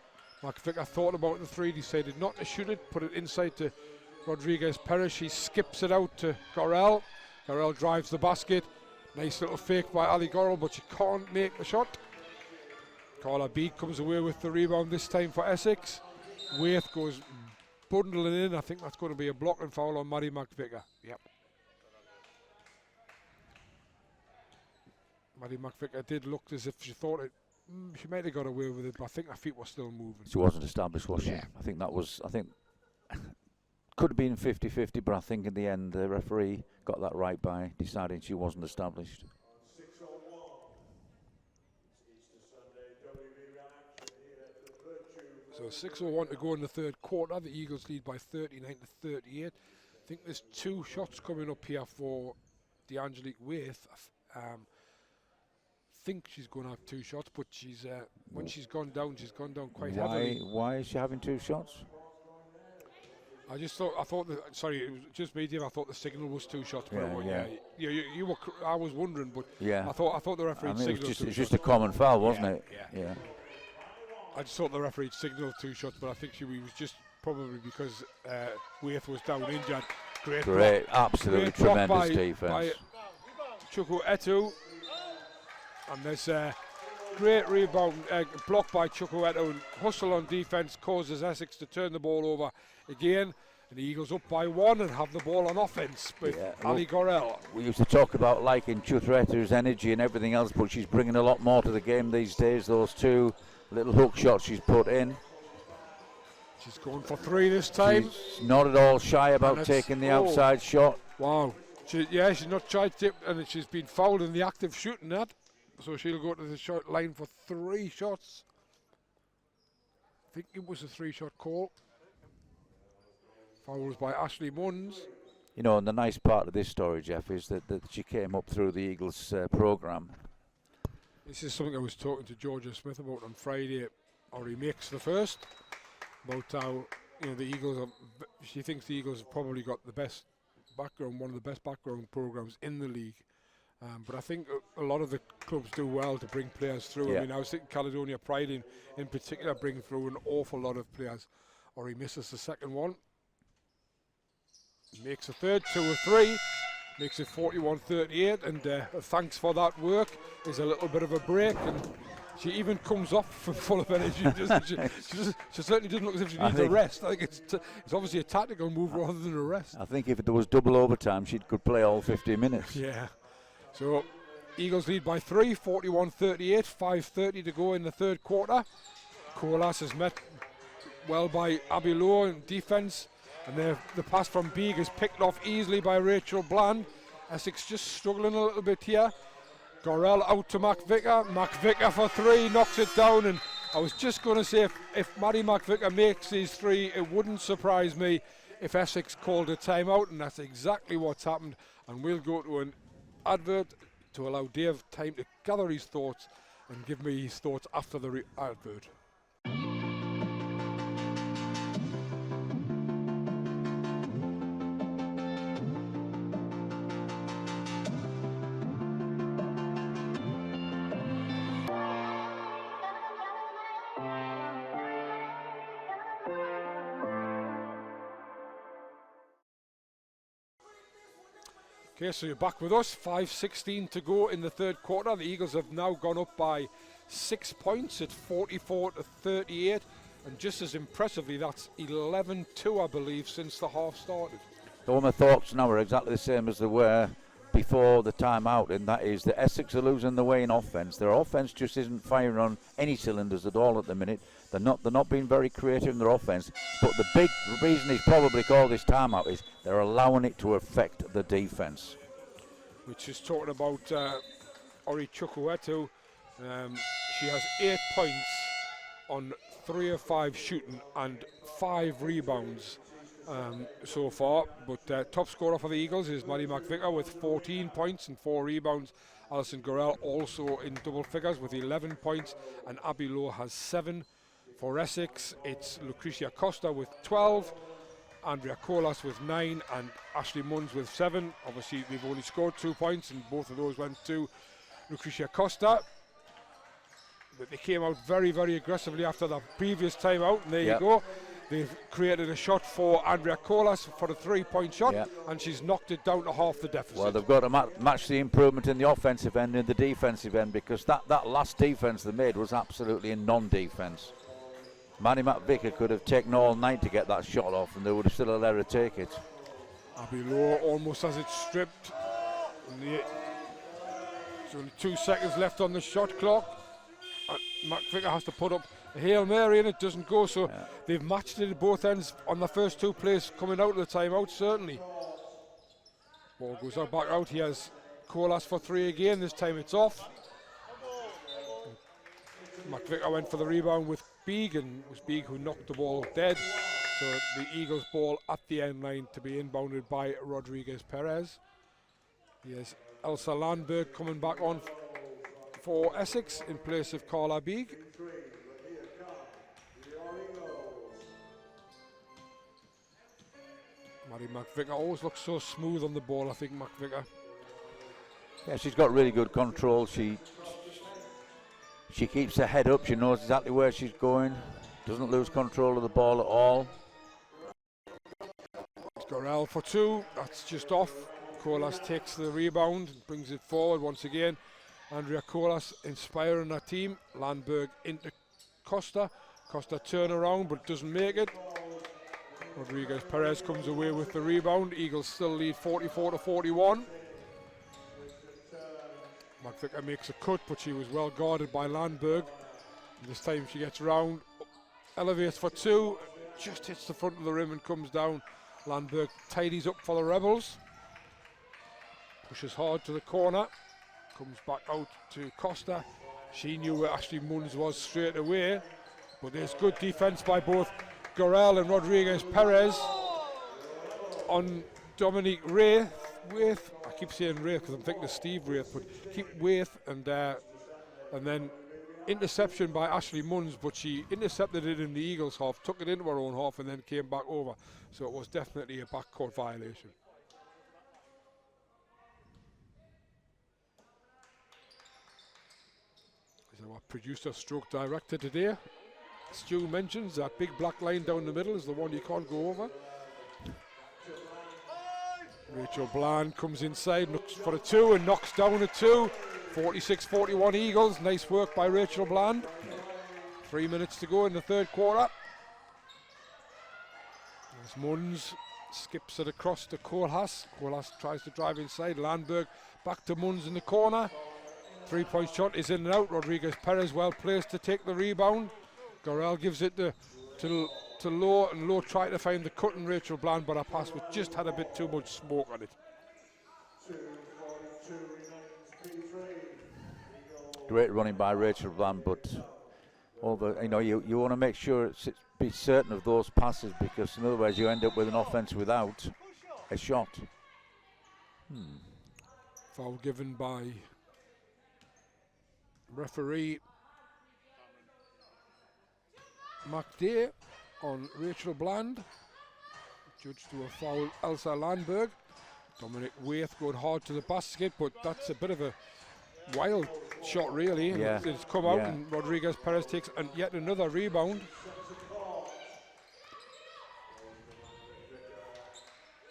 McVicker thought about the three, decided not to shoot it, put it inside to Rodriguez Perez. She skips it out to Gorel. Gorel drives the basket. Nice little fake by Ali Gorel, but she can't make the shot. Carla Beeg comes away with the rebound this time for Essex. Waith goes bundling in. I think that's going to be a blocking foul on Maddie McVicker. Yep. Maddie McVicker did look as if she thought it. She might have got away with it, but I think her feet were still moving. She wasn't established, was she? Yeah. I think could have been 50-50, but I think in the end the referee got that right by deciding she wasn't established. So 6:01 to go in the third quarter. The Eagles lead by 39-38. I think there's 2 shots coming up here for D'Angelique Waith. I think she's going to have 2 shots, but she's when she's gone down quite heavily. Why is she having 2 shots? I thought sorry, it was just me, Dave. I thought the signal was 2 shots. You were. I was wondering, but yeah, I thought the referee signaled. It's just a common foul, wasn't it? Yeah. I just thought the referee signalled 2 shots, but I think she was just probably because Waith was down injured. Great block, absolutely great block tremendous by defence. Chuku Etu, and there's a great rebound block by Chuku Etu, and hustle on defence causes Essex to turn the ball over again. And the Eagles up by 1 and have the ball on offence with Ali Gorel. We used to talk about liking Chutreta's energy and everything else, but she's bringing a lot more to the game these days. Those 2 little hook shots she's put in. She's going for 3 this time. She's not at all shy about taking the outside shot. Wow. She's not shy to take, and she's been fouled in the act of shooting that. So she'll go to the shot line for 3 shots. I think it was a 3-shot call. Fouls by Ashley Munns. You know, and the nice part of this story, Jeff, is that she came up through the Eagles programme. This is something I was talking to Georgia Smith about on Friday, or he makes the first, about how the Eagles she thinks the Eagles have probably got the best background, one of the best background programs in the league. But I think a lot of the clubs do well to bring players through. Yeah. I mean, I was thinking Caledonia Pride in particular bring through an awful lot of players. Or he misses the second one. Makes a third, 2 or 3. Makes it 41-38, and thanks for that work. Is a little bit of a break, and she even comes off full of energy, doesn't she? She certainly doesn't look as if she needs a rest. I think it's obviously a tactical move rather than a rest. I think if there was double overtime, she could play all 50 minutes. Yeah. So Eagles lead by 3, 41-38, 5:30 to go in the third quarter. Colas is met well by Abby Lowe in defence. And the pass from Beeg is picked off easily by Rachel Bland. Essex just struggling a little bit here. Gorel out to McVicker. McVicker for 3, knocks it down. And I was just going to say, if Maddie McVicker makes these 3, it wouldn't surprise me if Essex called a timeout. And that's exactly what's happened. And we'll go to an advert to allow Dave time to gather his thoughts and give me his thoughts after the advert. Okay, so you're back with us. 5:16 to go in the third quarter. The Eagles have now gone up by 6 points at 44-38, and just as impressively, that's 11-2, I believe, since the half started. All my thoughts now are exactly the same as they were before the timeout, and that is that Essex are losing the way in offence. Their offence just isn't firing on any cylinders at all at the minute. They're not being very creative in their offence. But the big reason he's probably called this timeout is they're allowing it to affect the defence. Which is talking about Ori Chukwuetu. She has 8 points on 3 of 5 shooting and 5 rebounds so far. But top scorer for the Eagles is Maddie McVicker with 14 points and 4 rebounds. Alison Gorell also in double figures with 11 points, and Abby Lowe has 7. For Essex, it's Lucretia Costa with 12, Andrea Colas with 9, and Ashley Munns with 7. Obviously, they've only scored 2 points, and both of those went to Lucretia Costa. But they came out very, very aggressively after the previous timeout, and there you go. They've created a shot for Andrea Colas for a 3-point shot, and she's knocked it down to half the deficit. Well, they've got to match the improvement in the offensive end and the defensive end, because that last defense they made was absolutely a non-defense. Maddie McVicker could have taken all night to get that shot off, and they would have still let her take it. Abby Lowe almost has it stripped. There's only 2 seconds left on the shot clock. McVicker has to put up a Hail Mary, and it doesn't go, so they've matched it at both ends on the first 2 plays coming out of the timeout, certainly. Ball goes out, back out. He has Colas for 3 again. This time it's off. McVicker went for the rebound with Beeg, and it was Beeg who knocked the ball dead. So the Eagles ball at the end line to be inbounded by Rodriguez Perez. Here's Elsa Landberg coming back on for Essex in place of Carla Beeg. Maddie McVicker always looks so smooth on the ball, I think, McVicker. Yeah, she's got really good control. She keeps her head up. She knows exactly where she's going. Doesn't lose control of the ball at all. Gorell for 2. That's just off. Colas takes the rebound and brings it forward once again. Andrea Colas inspiring her team. Landberg into Costa. Costa turn around but doesn't make it. Rodriguez Perez comes away with the rebound. Eagles still lead 44-41. McVicker makes a cut, but she was well guarded by Landberg. And this time she gets round, elevates for 2, just hits the front of the rim and comes down. Landberg tidies up for the Rebels. Pushes hard to the corner, comes back out to Costa. She knew where Ashley Munns was straight away, but there's good defense by both Gorell and Rodriguez Perez on Dominique Wraith. I keep saying Wraith because I'm thinking of Steve Wraith, but keep Wraith, and then interception by Ashley Munns, but she intercepted it in the Eagles half, took it into her own half, and then came back over. So it was definitely a backcourt violation. As our producer stroke director today, Stu mentions that big black line down the middle is the one you can't go over. Rachel Bland comes inside, looks for a 2 and knocks down a 2. 46-41 Eagles. Nice work by Rachel Bland. 3 minutes to go in the third quarter. As Munns skips it across to Kohlhaas. Kohlhaas tries to drive inside. Landberg back to Munns in the corner. 3-point shot is in and out. Rodriguez Perez well placed to take the rebound. Gorell gives it to Lowe, and Lowe tried to find the cut in Rachel Bland, but her pass just had a bit too much smoke on it. Great running by Rachel Bland, but you want to make sure be certain of those passes, because in other words you end up with an offense without a shot. Foul given by referee McDay on Rachel Bland. Judged to a foul Elsa Landberg. Dominic Waith going hard to the basket, but that's a bit of a wild shot really. Yeah. It's come out and Rodriguez Perez takes yet another rebound.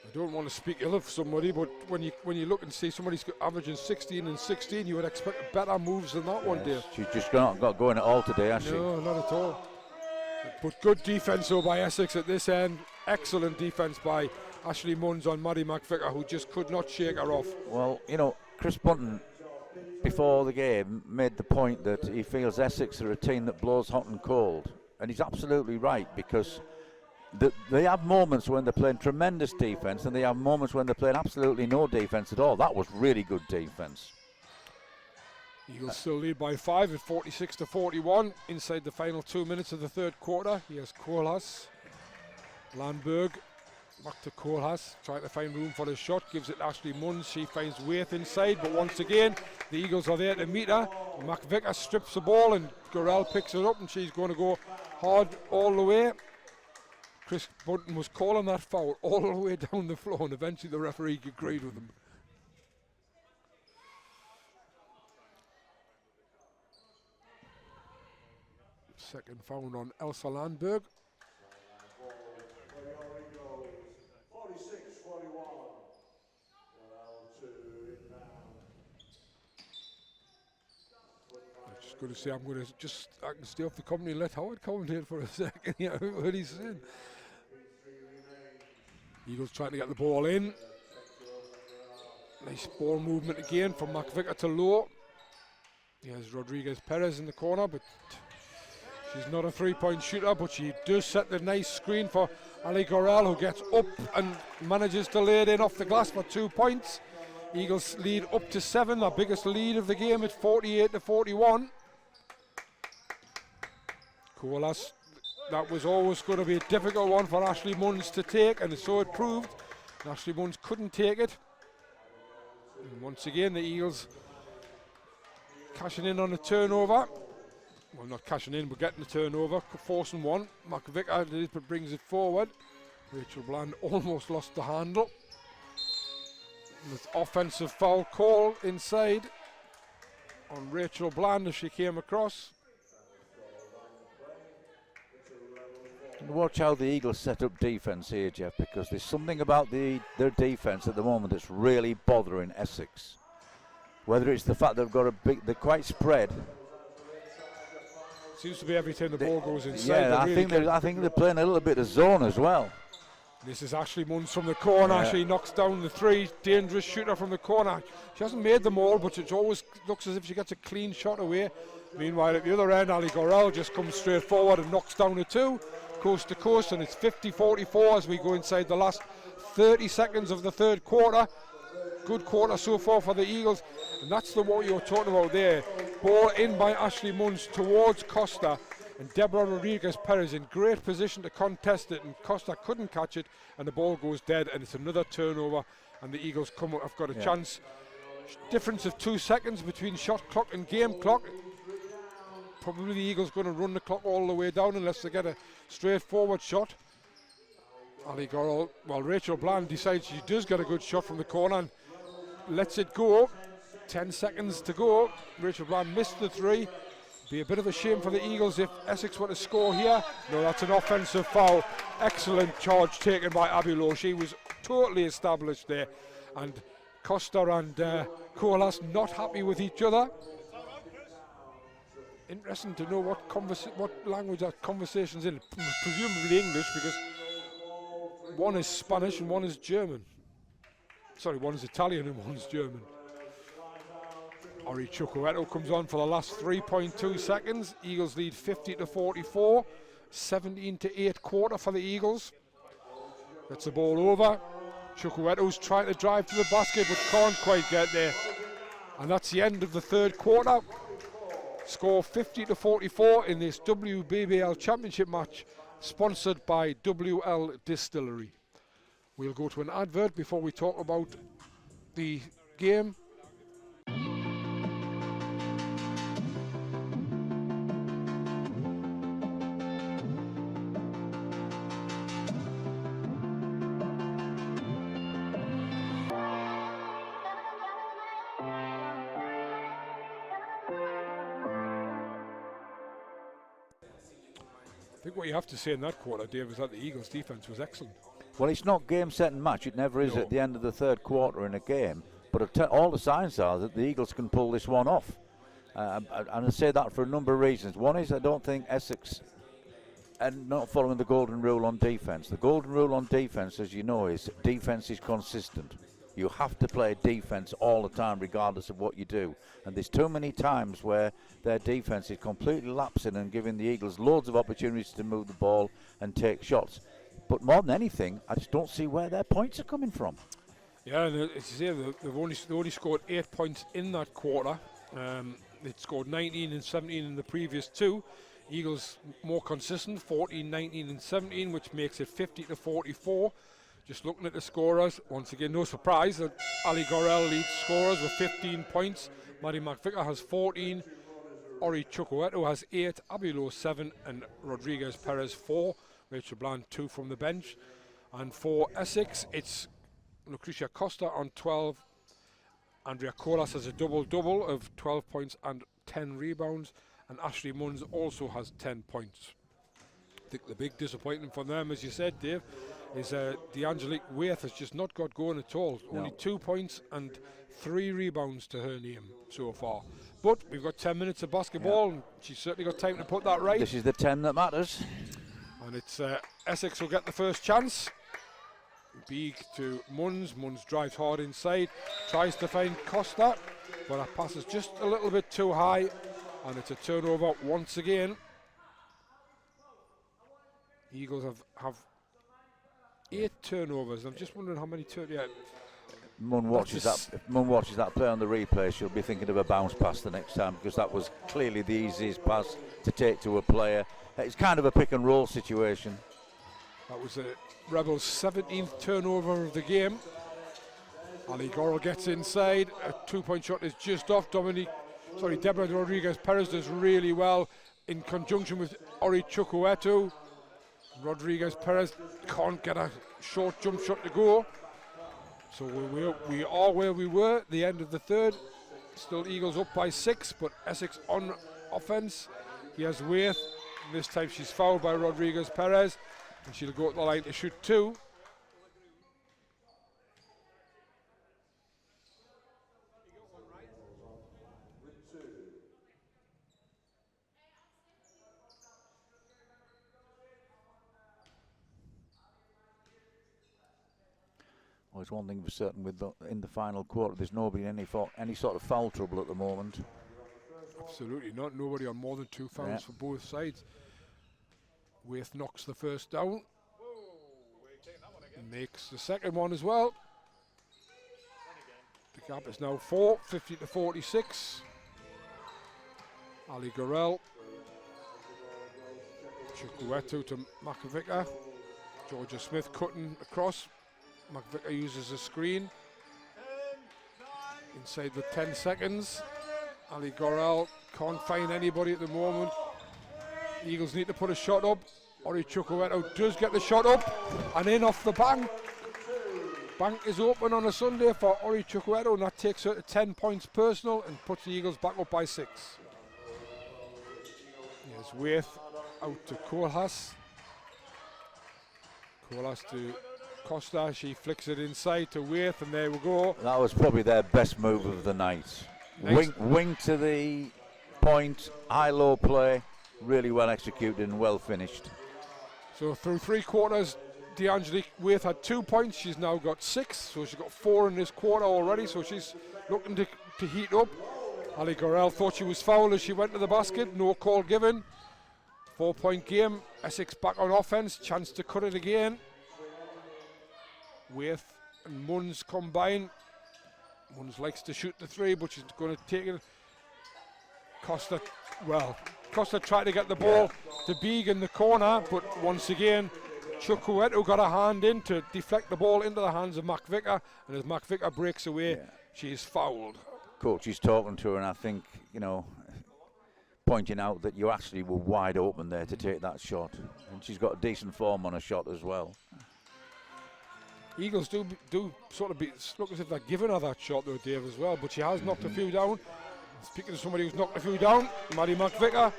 I don't want to speak ill of somebody, but when you look and see somebody's averaging 16 and 16, you would expect better moves than that one, Dave. She's just not got going at all today, has she? No, not at all. But good defense though by Essex at this end. Excellent defense by Ashley Munns on Maddie McVicker, who just could not shake her off. Well, you know, Chris Bunton, before the game, made the point that he feels Essex are a team that blows hot and cold. And he's absolutely right, because they have moments when they're playing tremendous defence, and they have moments when they're playing absolutely no defence at all. That was really good defence. Eagles still lead by 5 at 46-41 inside the final 2 minutes of the third quarter. Here's Kohlhaas. Landberg back to Kohlhaas, trying to find room for the shot, gives it Ashley Munns. She finds Waith inside, but once again the Eagles are there to meet her. McVicker strips the ball and Gorell picks it up, and she's going to go hard all the way. Chris Bunton was calling that foul all the way down the floor, and eventually the referee agreed with him. Second foul on Elsa Landberg. 46-41. I'm just going to say, I can stay off the company and let Howard commentate for a second. Yeah, what he's saying. Eagles trying to get the ball in. Nice ball movement again from McVicker to Lowe. Here's Rodriguez Perez in the corner, but she's not a three-point shooter, but she does set the nice screen for Ali Gorell, who gets up and manages to lay it in off the glass for 2 points. Eagles lead up to 7, their biggest lead of the game at 48-41. Kohlhaas, that was always going to be a difficult one for Ashley Munns to take, and so it proved. Ashley Munns couldn't take it. And once again, the Eagles cashing in on a turnover. Well, not cashing in, but getting the turnover, forcing one. McVicker brings it forward. Rachel Bland almost lost the handle. With offensive foul call inside on Rachel Bland as she came across. And watch how the Eagles set up defence here, Jeff, because there's something about their defence at the moment that's really bothering Essex. Whether it's the fact they've got they're quite spread. Seems to be every time the ball goes inside. Yeah, I think they're playing a little bit of zone as well. This is Ashley Munns from the corner. Yeah. She knocks down the three. Dangerous shooter from the corner. She hasn't made them all, but it always looks as if she gets a clean shot away. Meanwhile, at the other end, Ali Gorell just comes straight forward and knocks down a 2, coast to coast, and it's 50-44 as we go inside the last 30 seconds of the third quarter. Good quarter so far for the Eagles, and that's what you're talking about there. Ball in by Ashley Munns towards Costa, and Deborah Rodriguez Perez in great position to contest it, and Costa couldn't catch it, and the ball goes dead, and it's another turnover, and the Eagles have got a chance. Difference of 2 seconds between shot clock and game clock. Probably the Eagles going to run the clock all the way down unless they get a straightforward shot. Ali Gorell, well, Rachel Bland decides she does get a good shot from the corner and lets it go. 10 seconds to go. Rachel Bland missed the 3. Be a bit of a shame for the Eagles if Essex were to score here. No, that's an offensive foul. Excellent charge taken by Abby Lowe. She was totally established there. And Costa and Kohlhaas not happy with each other. Interesting to know what language that conversation's in. Presumably English, because one is Spanish and one is German. Sorry, one is Italian and one's German. Ori Chukwueto comes on for the last 3.2 seconds. Eagles lead 50-44. 17-8 quarter for the Eagles. Gets the ball over. Chukwueto's trying to drive to the basket but can't quite get there. And that's the end of the third quarter. Score 50-44 in this WBBL Championship match, sponsored by WL Distillery. We'll go to an advert before we talk about the game. I think what you have to say in that quarter, Dave, is that the Eagles' defence was excellent. Well, it's not game, set and match. It never is at the end of the third quarter in a game. But all the signs are that the Eagles can pull this one off. And I say that for a number of reasons. One is I don't think Essex and not following the golden rule on defence. The golden rule on defence, as you know, is defence is consistent. You have to play defence all the time, regardless of what you do. And there's too many times where their defence is completely lapsing and giving the Eagles loads of opportunities to move the ball and take shots. But more than anything, I just don't see where their points are coming from. Yeah, and as you say, they've only scored 8 points in that quarter. They'd scored 19 and 17 in the previous two. Eagles more consistent, 14, 19 and 17, which makes it 50-44. Just looking at the scorers, once again, no surprise that Ali Gorel leads scorers with 15 points. Maddie McVicker has 14. Ori Chukwueto has 8. Abulo 7. And Rodriguez Perez 4. Rachel Bland 2 from the bench. And for Essex, it's Lucrecia Costa on 12. Andrea Colas has a double-double of 12 points and 10 rebounds. And Ashley Munns also has 10 points. I think the big disappointment for them, as you said, Dave, is DeAngelique Waith has just not got going at all. No. Only 2 points and 3 rebounds to her name so far. But we've got 10 minutes of basketball, and she's certainly got time to put that right. This is the 10 that matters. And it's Essex will get the first chance. Beag to Munns. Munns drives hard inside, tries to find Costa, but her pass is just a little bit too high, and it's a turnover once again. Eagles have 8 turnovers. I'm just wondering how many turnovers. Yeah. Munn watches that. If Munn watches that play on the replay, she'll be thinking of a bounce pass the next time, because that was clearly the easiest pass to take to a player. It's kind of a pick and roll situation. That was a Rebels' 17th turnover of the game. Ali Gorel gets inside. A 2-point shot is just off. Deborah Rodriguez Perez does really well in conjunction with Ori Chukwueto. Rodriguez Perez can't get a short jump shot to go. So we are where we were at the end of the third. Still Eagles up by 6, but Essex on offense. He has Waith. This time she's fouled by Rodriguez Perez, and she'll go to the line to shoot 2. Well, it's one thing for certain in the final quarter, there's nobody in any sort of foul trouble at the moment. Absolutely not. Nobody on more than 2 fouls for both sides. Waith knocks the first down. Makes the second one as well. The gap is now 4, 50-46. Ali Gorel. Chukwueto to McVicker. Georgia Smith cutting across. McVicker uses a screen. Inside with 10 seconds. Ali Gorel can't find anybody at the moment. Eagles need to put a shot up. Ori Chukwueto does get the shot up and in off the bank. Bank is open on a Sunday for Ori Chukwueto, and that takes her to 10 points personal and puts the Eagles back up by 6. Here's Waith out to Kohlhaas. Kohlhaas to Costa. She flicks it inside to Waith, and there we go. That was probably their best move of the night. Nice. Wing to the point, high-low play, really well executed and well finished. So through 3 quarters, DeAngelique Waith had 2 points. She's now got 6, so she's got 4 in this quarter already, so she's looking to heat up. Ali Gorel thought she was fouled as she went to the basket. No call given. 4-point game. Essex back on offense. Chance to cut it again. Waith and Munns combine. Munns likes to shoot the 3, but she's going to take it. Costa tried to get the ball to Beag in the corner, but once again, Chukwueto got a hand in to deflect the ball into the hands of McVicker, and as McVicker breaks away, she is fouled. Coach is talking to her, and I think, pointing out that you actually were wide open there to take that shot, and she's got a decent form on a shot as well. Eagles do sort of look as if they're giving her that shot though, Dave, as well, but she has knocked a few down. Speaking to somebody who's knocked a few down, Maddie McVicker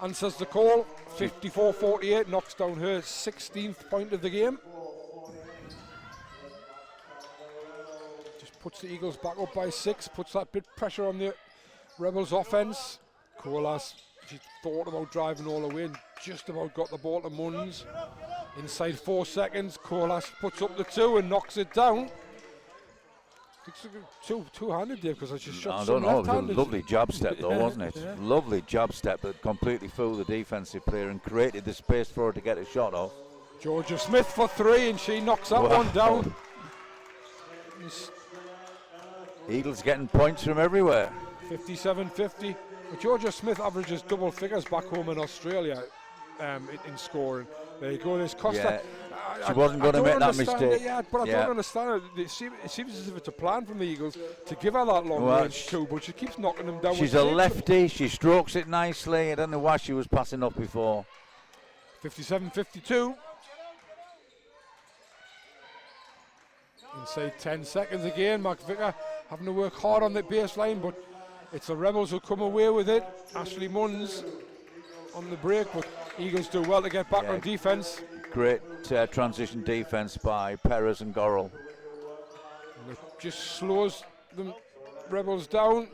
answers the call. 54-48, knocks down her 16th point of the game. Just puts the Eagles back up by 6, puts that bit pressure on the Rebels offense. Kohlhaas, she thought about driving all the way and just about got the ball to Munns. Inside 4 seconds, Colas puts up the 2 and knocks it down. It's two-handed, Dave, because I just shot some It was a left-handed. lovely jab step, though, wasn't it? Yeah. Lovely jab step that completely fooled the defensive player and created the space for her to get a shot off. Georgia Smith for 3, and she knocks that one down. Eagles getting points from everywhere. 57-50. But Georgia Smith averages double figures back home in Australia in scoring. There you go, there's Costa. Yeah. She wasn't going to make that mistake. But I don't understand it. It seems as if it's a plan from the Eagles to give her that long range too, but she keeps knocking them down. She's a lefty, she strokes it nicely. I don't know why she was passing up before. 57-52. Inside 10 seconds again, McVicker having to work hard on the baseline, but it's the Rebels who come away with it. Ashley Munns on the break, but Eagles do well to get back on defence. Great transition defence by Perez and Gorrell. And it just slows the Rebels down.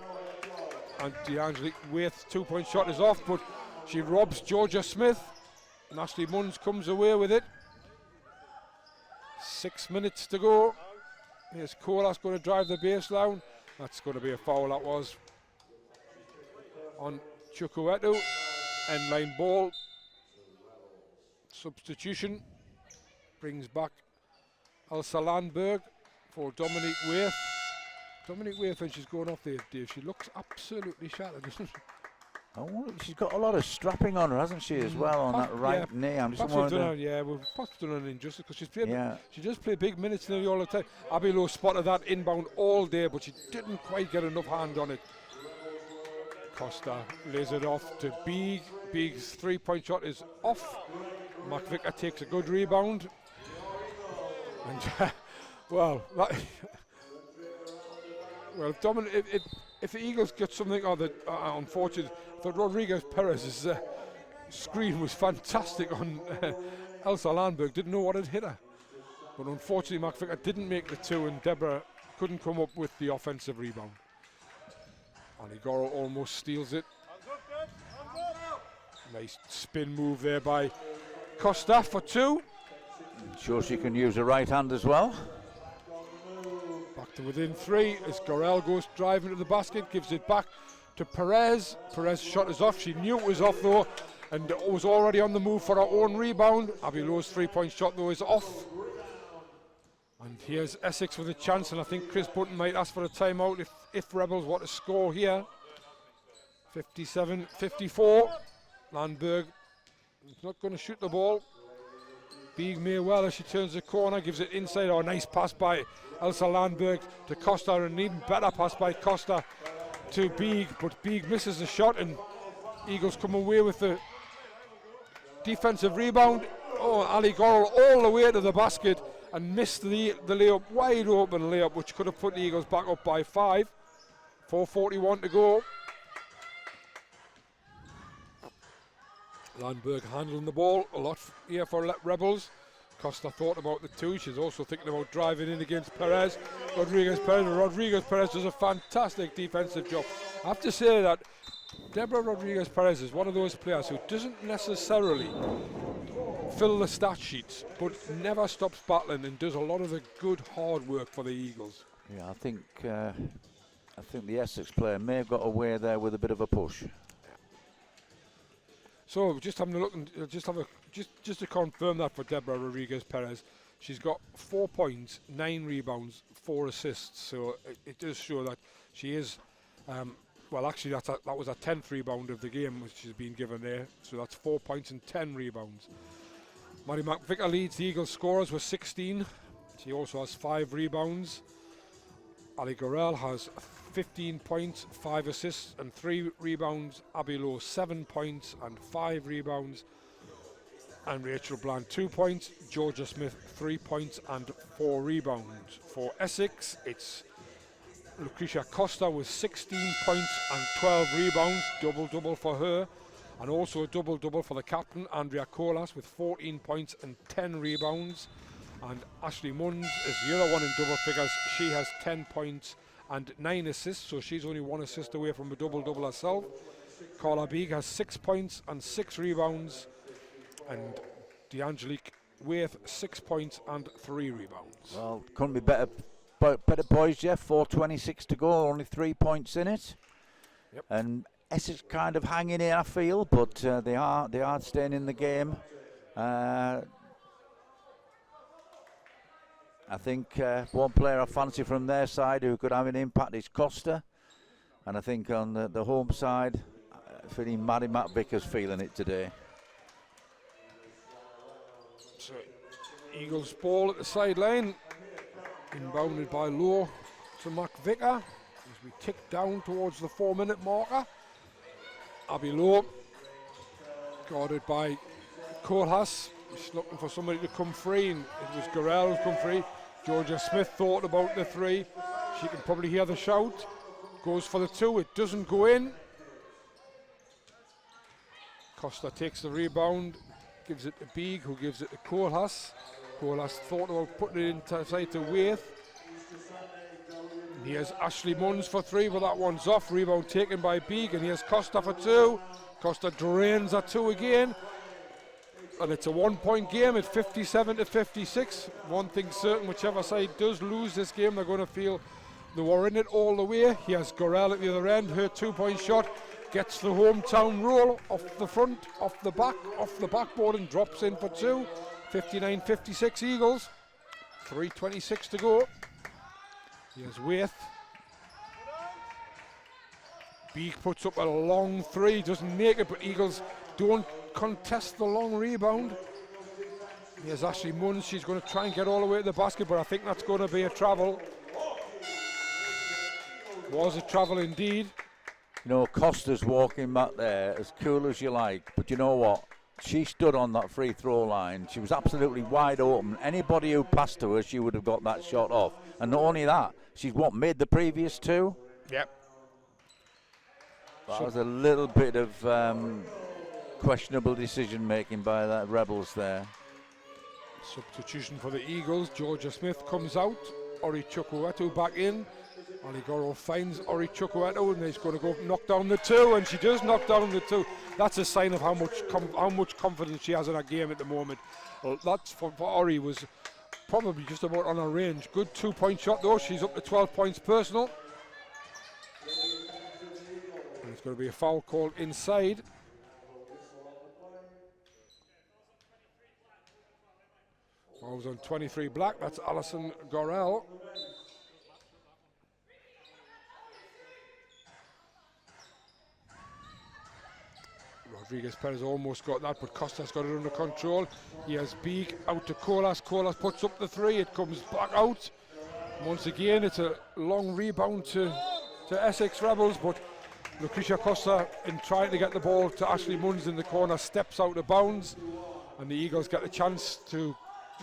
And DeAngelique Waith's 2-point shot is off, but she robs Georgia Smith. And Ashley Munns comes away with it. 6 minutes to go. Here's Colas going to drive the baseline. That's going to be a foul, that was. On Chukwuetu. End line ball. Substitution. Brings back Elsa Landberg for Dominique Waith. Dominique Waith, when she's going off there, Dave, she looks absolutely shattered, doesn't she? Oh, she's got a lot of strapping on her, hasn't she, as well, on that right knee? I'm just wondering. We've possibly done an injustice because she's played. She does play big minutes nearly all the time. Abby Lowe spotted that inbound all day, but she didn't quite get enough hand on it. Costa lays it off to Beeg. Beeg's 3-point shot is off. McVicker takes a good rebound. And Dominic, if the Eagles get something on the unfortunate, that Rodriguez Perez's screen was fantastic on Elsa Landberg, didn't know what had hit her. But unfortunately, McVicker didn't make the 2, and Deborah couldn't come up with the offensive rebound. Ali Gorrell almost steals it. Nice spin move there by Costa for 2. Sure, she can use her right hand as well. Back to within 3 as Gorrell goes driving to the basket, gives it back to Perez. Perez's shot is off. She knew it was off though, and was already on the move for her own rebound. Abby Lowe's 3-point shot though is off. And here's Essex with a chance, and I think Chris Button might ask for a timeout if Rebels want to score here. 57-54. Landberg is not going to shoot the ball. Beeg may well as she turns the corner, gives it inside. Oh, nice pass by Elsa Landberg to Costa, and an even better pass by Costa to Beeg, but Beeg misses the shot, and Eagles come away with the defensive rebound. Oh, Ali Gorrell all the way to the basket and missed the layup, wide open layup, which could have put the Eagles back up by 5. 4:41 to go. Landberg handling the ball a lot here for Rebels. Costa thought about the 2. She's also thinking about driving in against Perez. Rodriguez Perez does a fantastic defensive job. I have to say that Deborah Rodriguez Perez is one of those players who doesn't necessarily fill the stat sheets, but never stops battling and does a lot of the good hard work for the Eagles. Yeah, I think the Essex player may have got away there with a bit of a push. So just having a look and just to confirm that for Deborah Rodriguez Perez, she's got 4 points, 9 rebounds, 4 assists. So it does show that she is. Actually, that was her 10th rebound of the game, which she's been given there. So that's 4 points and 10 rebounds. Mary McVicker leads the Eagles scorers with 16. She also has 5 rebounds. Ali Gorrell has 15 points, 5 assists and 3 rebounds. Abby Lowe 7 points and 5 rebounds. And Rachel Bland 2 points. Georgia Smith 3 points and 4 rebounds. For Essex, it's Lucretia Costa with 16 points and 12 rebounds. Double-double for her. And also a double-double for the captain, Andrea Colas, with 14 points and 10 rebounds. And Ashley Munns is the other one in double figures. She has 10 points and 9 assists, so she's only 1 assist away from a double-double herself. Carla Beeg has 6 points and 6 rebounds. and D'Angelique with 6 points and 3 rebounds. Well, couldn't be better boys, Jeff. 4:26 to go, only 3 points in it. Yep. And Essex kind of hanging in, I feel, but they are staying in the game. I think one player I fancy from their side who could have an impact is Costa. And I think on the home side, feeling Matt Vickers feeling it today. So, Eagles ball at the sideline, inbounded by Lowe to Mac Vicker as we tick down towards the 4-minute marker. Abby Lowe, guarded by Kohlhaas. He's looking for somebody to come free, and it was Gorell who come free. Georgia Smith thought about the 3. She can probably hear the shout. Goes for the 2, it doesn't go in. Costa takes the rebound, gives it to Beeg, who gives it to Kohlhaas. Kohlhaas thought about putting it inside to Waith. Here's Ashley Munns for 3, but that one's off. Rebound taken by Beeg, and here's Costa for 2. Costa drains at 2 again. And it's a 1-point game at 57-56. One thing certain, whichever side does lose this game, they're going to feel they were in it all the way. Here's Gorell at the other end. Her 2-point shot gets the hometown roll off the front, off the backboard, and drops in for 2. 59-56 Eagles. 3:26 to go. Here's Waith. Beek puts up a long 3, doesn't make it, but Eagles don't contest the long rebound. Here's Ashley Munns. She's going to try and get all the way to the basket, but I think that's going to be a travel. Was a travel indeed. You know, Costa's walking back there as cool as you like, but you know what? She stood on that free throw line. She was absolutely wide open. Anybody who passed to her, she would have got that shot off. And not only that, she's made the previous 2? Yep. That was a little bit of questionable decision making by the Rebels there. Substitution for the Eagles. Georgia Smith comes out. Ori Chukwuetu back in. Ali Goro finds Ori Chukwuetu, and he's going to go knock down the 2, and she does knock down the 2. That's a sign of how much confidence she has in her game at the moment. Well, that's for Ori was probably just about on her range. Good 2-point shot though. She's up to 12 points personal. And it's going to be a foul called inside. Fouls on 23 black. That's Alison Gorell. Rodriguez Perez almost got that, but Costa's got it under control. He has Beeg out to Kohlhaas. Kohlhaas puts up the 3. It comes back out. Once again, it's a long rebound to Essex Rebels, but Lucretia Costa, in trying to get the ball to Ashley Munns in the corner, steps out of bounds, and the Eagles get a chance to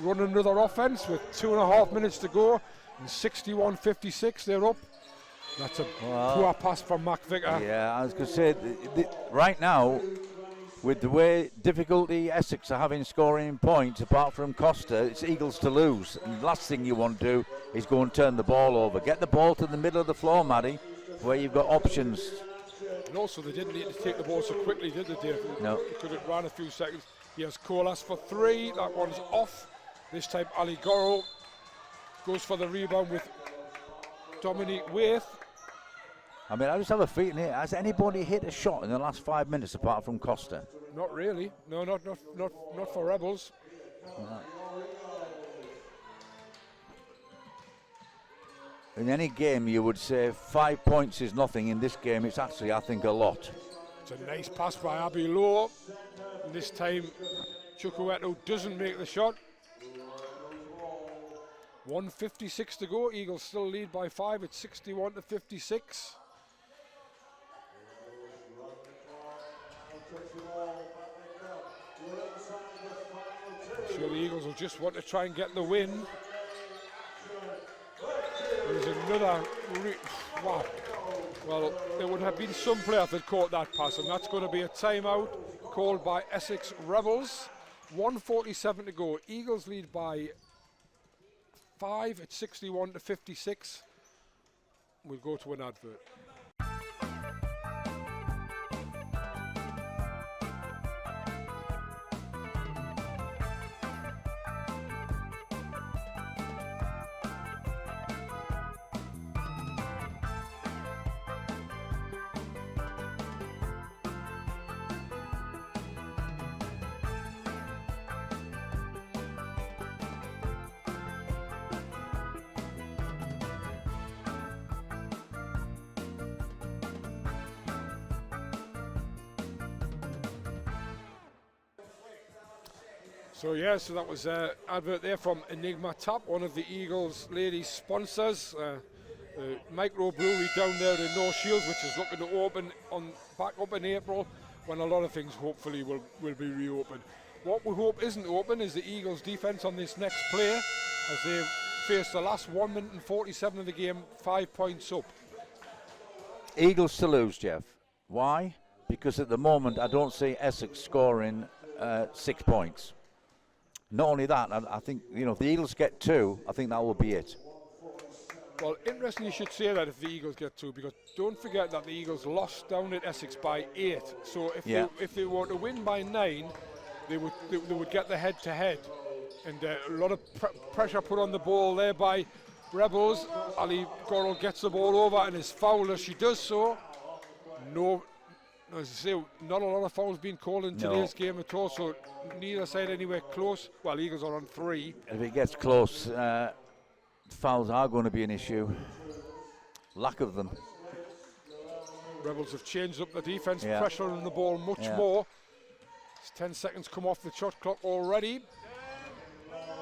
run another offense with 2.5 minutes to go, and 61-56 they're up. That's a poor pass from Mac Vicker. Yeah, I was going to say, right now, with the way difficulty Essex are having scoring points, apart from Costa, it's Eagles to lose. And the last thing you want to do is go and turn the ball over. Get the ball to the middle of the floor, Maddie, where you've got options. And also, they didn't need to take the ball so quickly, did they, Dave? No. They could have ran a few seconds. Here's Kohlhaas for 3. That one's off. This time, Ali Goro goes for the rebound with Dominique Waith. I mean, I just have a feeling here. Has anybody hit a shot in the last 5 minutes apart from Costa? Not really. No, not for Rebels. No. In any game, you would say 5 points is nothing. In this game, it's actually, I think, a lot. It's a nice pass by Abby Lowe. And this time, Chukwuetu doesn't make the shot. 1:56 to go. Eagles still lead by 5. It's 61-56. I'm sure the Eagles will just want to try and get the win. There's another. Wow. Well, there would have been some players that caught that pass, and that's going to be a timeout called by Essex Rebels. 1:47 to go. Eagles lead by 5 at 61-56. We'll go to an advert. So yeah, so that was an advert there from Enigma Tap, one of the Eagles ladies sponsors. The microbrewery down there in North Shields, which is looking to open back up in April, when a lot of things hopefully will be reopened. What we hope isn't open is the Eagles' defence on this next play, as they face the last 1 minute and 47 of the game, 5 points up. Eagles to lose, Jeff. Why? Because at the moment I don't see Essex scoring 6 points. Not only that, I think, if the Eagles get 2, I think that will be it. Well, interesting you should say that if the Eagles get 2, because don't forget that the Eagles lost down at Essex by 8. So if they were to win by 9, they would get the head-to-head. And a lot of pressure put on the ball there by Rebels. Ali Gorrell gets the ball over and is fouled as she does so. No, as I say, not a lot of fouls being called in today's game at all, so neither side anywhere close. Well, Eagles are on 3. If it gets close, fouls are going to be an issue. Lack of them. Rebels have changed up the defence, pressure on the ball much more. It's 10 seconds come off the shot clock already.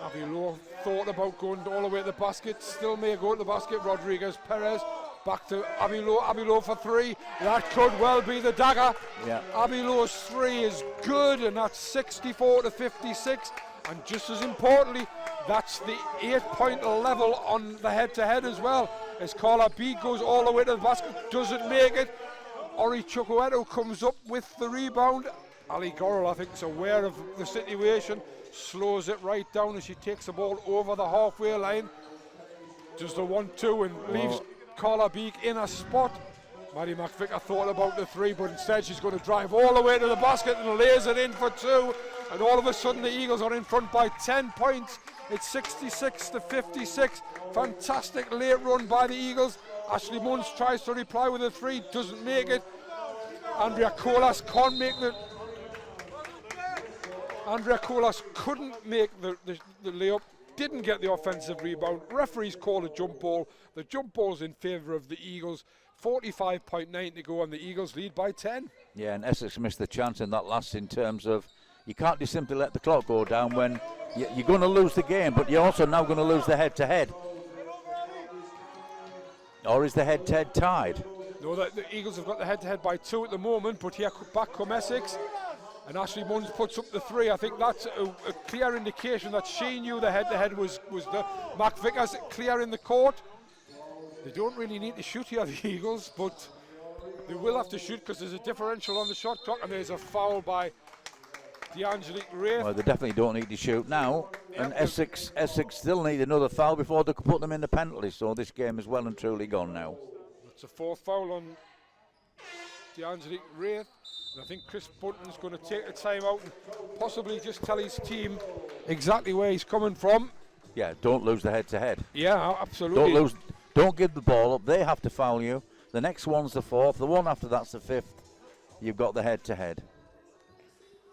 Abby Lowe thought about going all the way to the basket, still may go to the basket. Rodriguez Perez back to Abby Lowe for 3. That could well be the dagger. Abby Lowe's 3 is good, and that's 64 to 56. And just as importantly, that's the 8-point level on the head-to-head as well. As Carla B goes all the way to the basket, doesn't make it. Ori Chukwueto comes up with the rebound. Ali Gorrell, I think, is aware of the situation, slows it right down as she takes the ball over the halfway line. Does the 1-2 and leaves Carla Beek in a spot. Maddie McVicker thought about the 3, but instead she's going to drive all the way to the basket and lays it in for 2. And all of a sudden the Eagles are in front by 10 points. It's 66 to 56. Fantastic late run by the Eagles. Ashley Munns tries to reply with a 3, doesn't make it. Andrea Colas can't make the... Andrea Colas couldn't make the layup, didn't get the offensive rebound. Referees call a jump ball. The jump ball's in favour of the Eagles. 45.9 to go, and the Eagles lead by 10. Yeah, and Essex missed the chance in that last, in terms of you can't just simply let the clock go down when you're going to lose the game, but you're also now going to lose the head-to-head. Or is the head-to-head tied? No, the Eagles have got the head-to-head by 2 at the moment, but here back come Essex. And Ashley Munns puts up the 3. I think that's a clear indication that she knew the head-to-head was the McVicker's clear in the court. They don't really need to shoot here, the Eagles, but they will have to shoot because there's a differential on the shot clock, and there's a foul by DeAngelique Ray. Well, they definitely don't need to shoot now, and Essex still need another foul before they could put them in the penalty, so this game is well and truly gone now. It's a 4th foul on DeAngelique Ray. And I think Chris Bunton's going to take the time out and possibly just tell his team exactly where he's coming from. Yeah, don't lose the head-to-head. Yeah, absolutely. Don't give the ball up. They have to foul you. The next one's the 4th. The one after that's the 5th. You've got the head-to-head.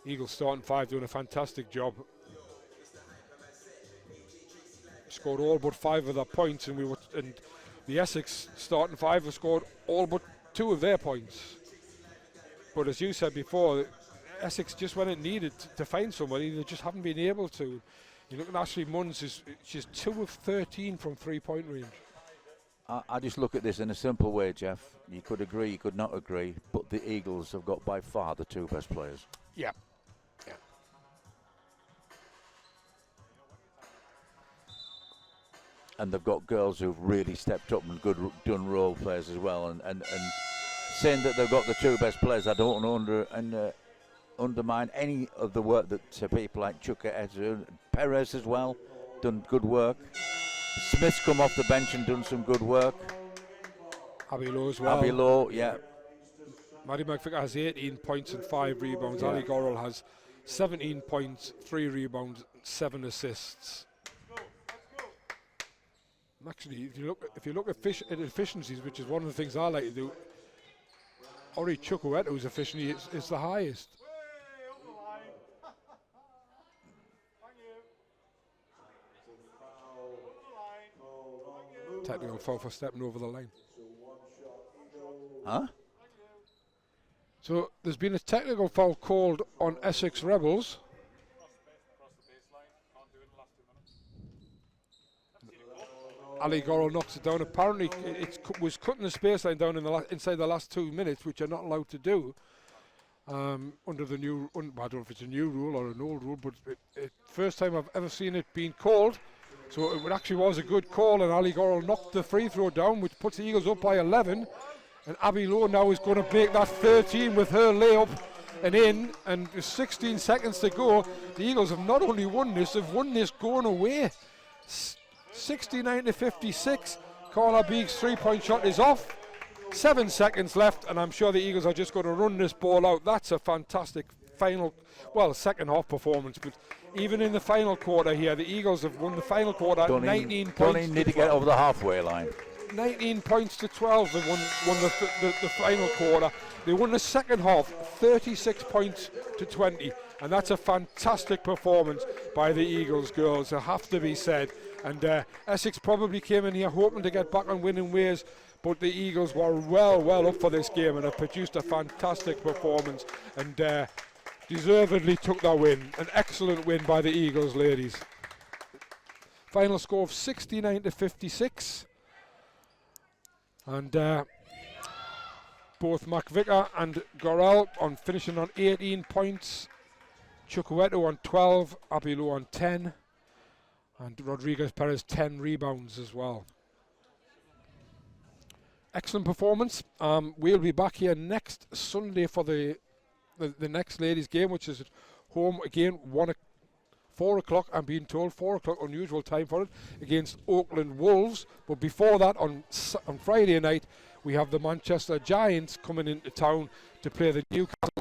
Eagles starting 5 doing a fantastic job. Scored all but 5 of their points, and the Essex starting 5 have scored all but 2 of their points. But as you said before, Essex, just when it needed to find somebody, they just haven't been able to. You look at Ashley Munns, she's 2 of 13 from 3-point range. I just look at this in a simple way, Jeff. You could agree, you could not agree, but the Eagles have got by far the 2 best players. Yeah. And they've got girls who've really stepped up and done role players as well. And saying that they've got the 2 best players, I don't want to undermine any of the work that people like Chuka Ezu, Perez as well, done good work. Smith's come off the bench and done some good work. Abby Lowe as well. Abby Lowe, yeah. Maddie McVicker has 18 points and 5 rebounds. Ali Gorrell has 17 points, 3 rebounds, 7 assists. Actually, if you look at efficiencies, which is one of the things I like to do, Ori Chukwueto's efficiency is the highest. Technical foul for stepping over the line. Huh? So there's been a technical foul called on Essex Rebels. Ali Goro knocks it down. Apparently, it was cutting the space line down inside the last 2 minutes, which you're not allowed to do under the new. I don't know if it's a new rule or an old rule, but first time I've ever seen it being called. So it actually was a good call, and Ali Goro knocked the free throw down, which puts the Eagles up by 11. And Abby Lowe now is going to make that 13 with her layup and in, and with 16 seconds to go. The Eagles have not only won this, they've won this going away. 69 to 56. Carla Beek's 3-point shot is off. 7 seconds left, and I'm sure the Eagles are just going to run this ball out. That's a fantastic second half performance, but even in the final quarter here, the Eagles have won the final quarter. 19 points. Don't even need to get over the halfway line. 19 points to 12. They won the final quarter. They won the second half 36 points to 20, and that's a fantastic performance by the Eagles girls. It have to be said. And Essex probably came in here hoping to get back on winning ways, but the Eagles were well up for this game and have produced a fantastic performance and deservedly took that win. An excellent win by the Eagles ladies. Final score of 69 to 56. And both McVicker and Gorell finishing on 18 points. Chukwueto on 12, Abilo on 10, and Rodriguez Perez 10 rebounds as well. Excellent performance. We'll be back here next Sunday for the next ladies game, which is at home again, 4 o'clock, I'm being told, 4 o'clock unusual time for it, against Auckland Wolves. But before that, on Friday night, we have the Manchester Giants coming into town to play the Newcastle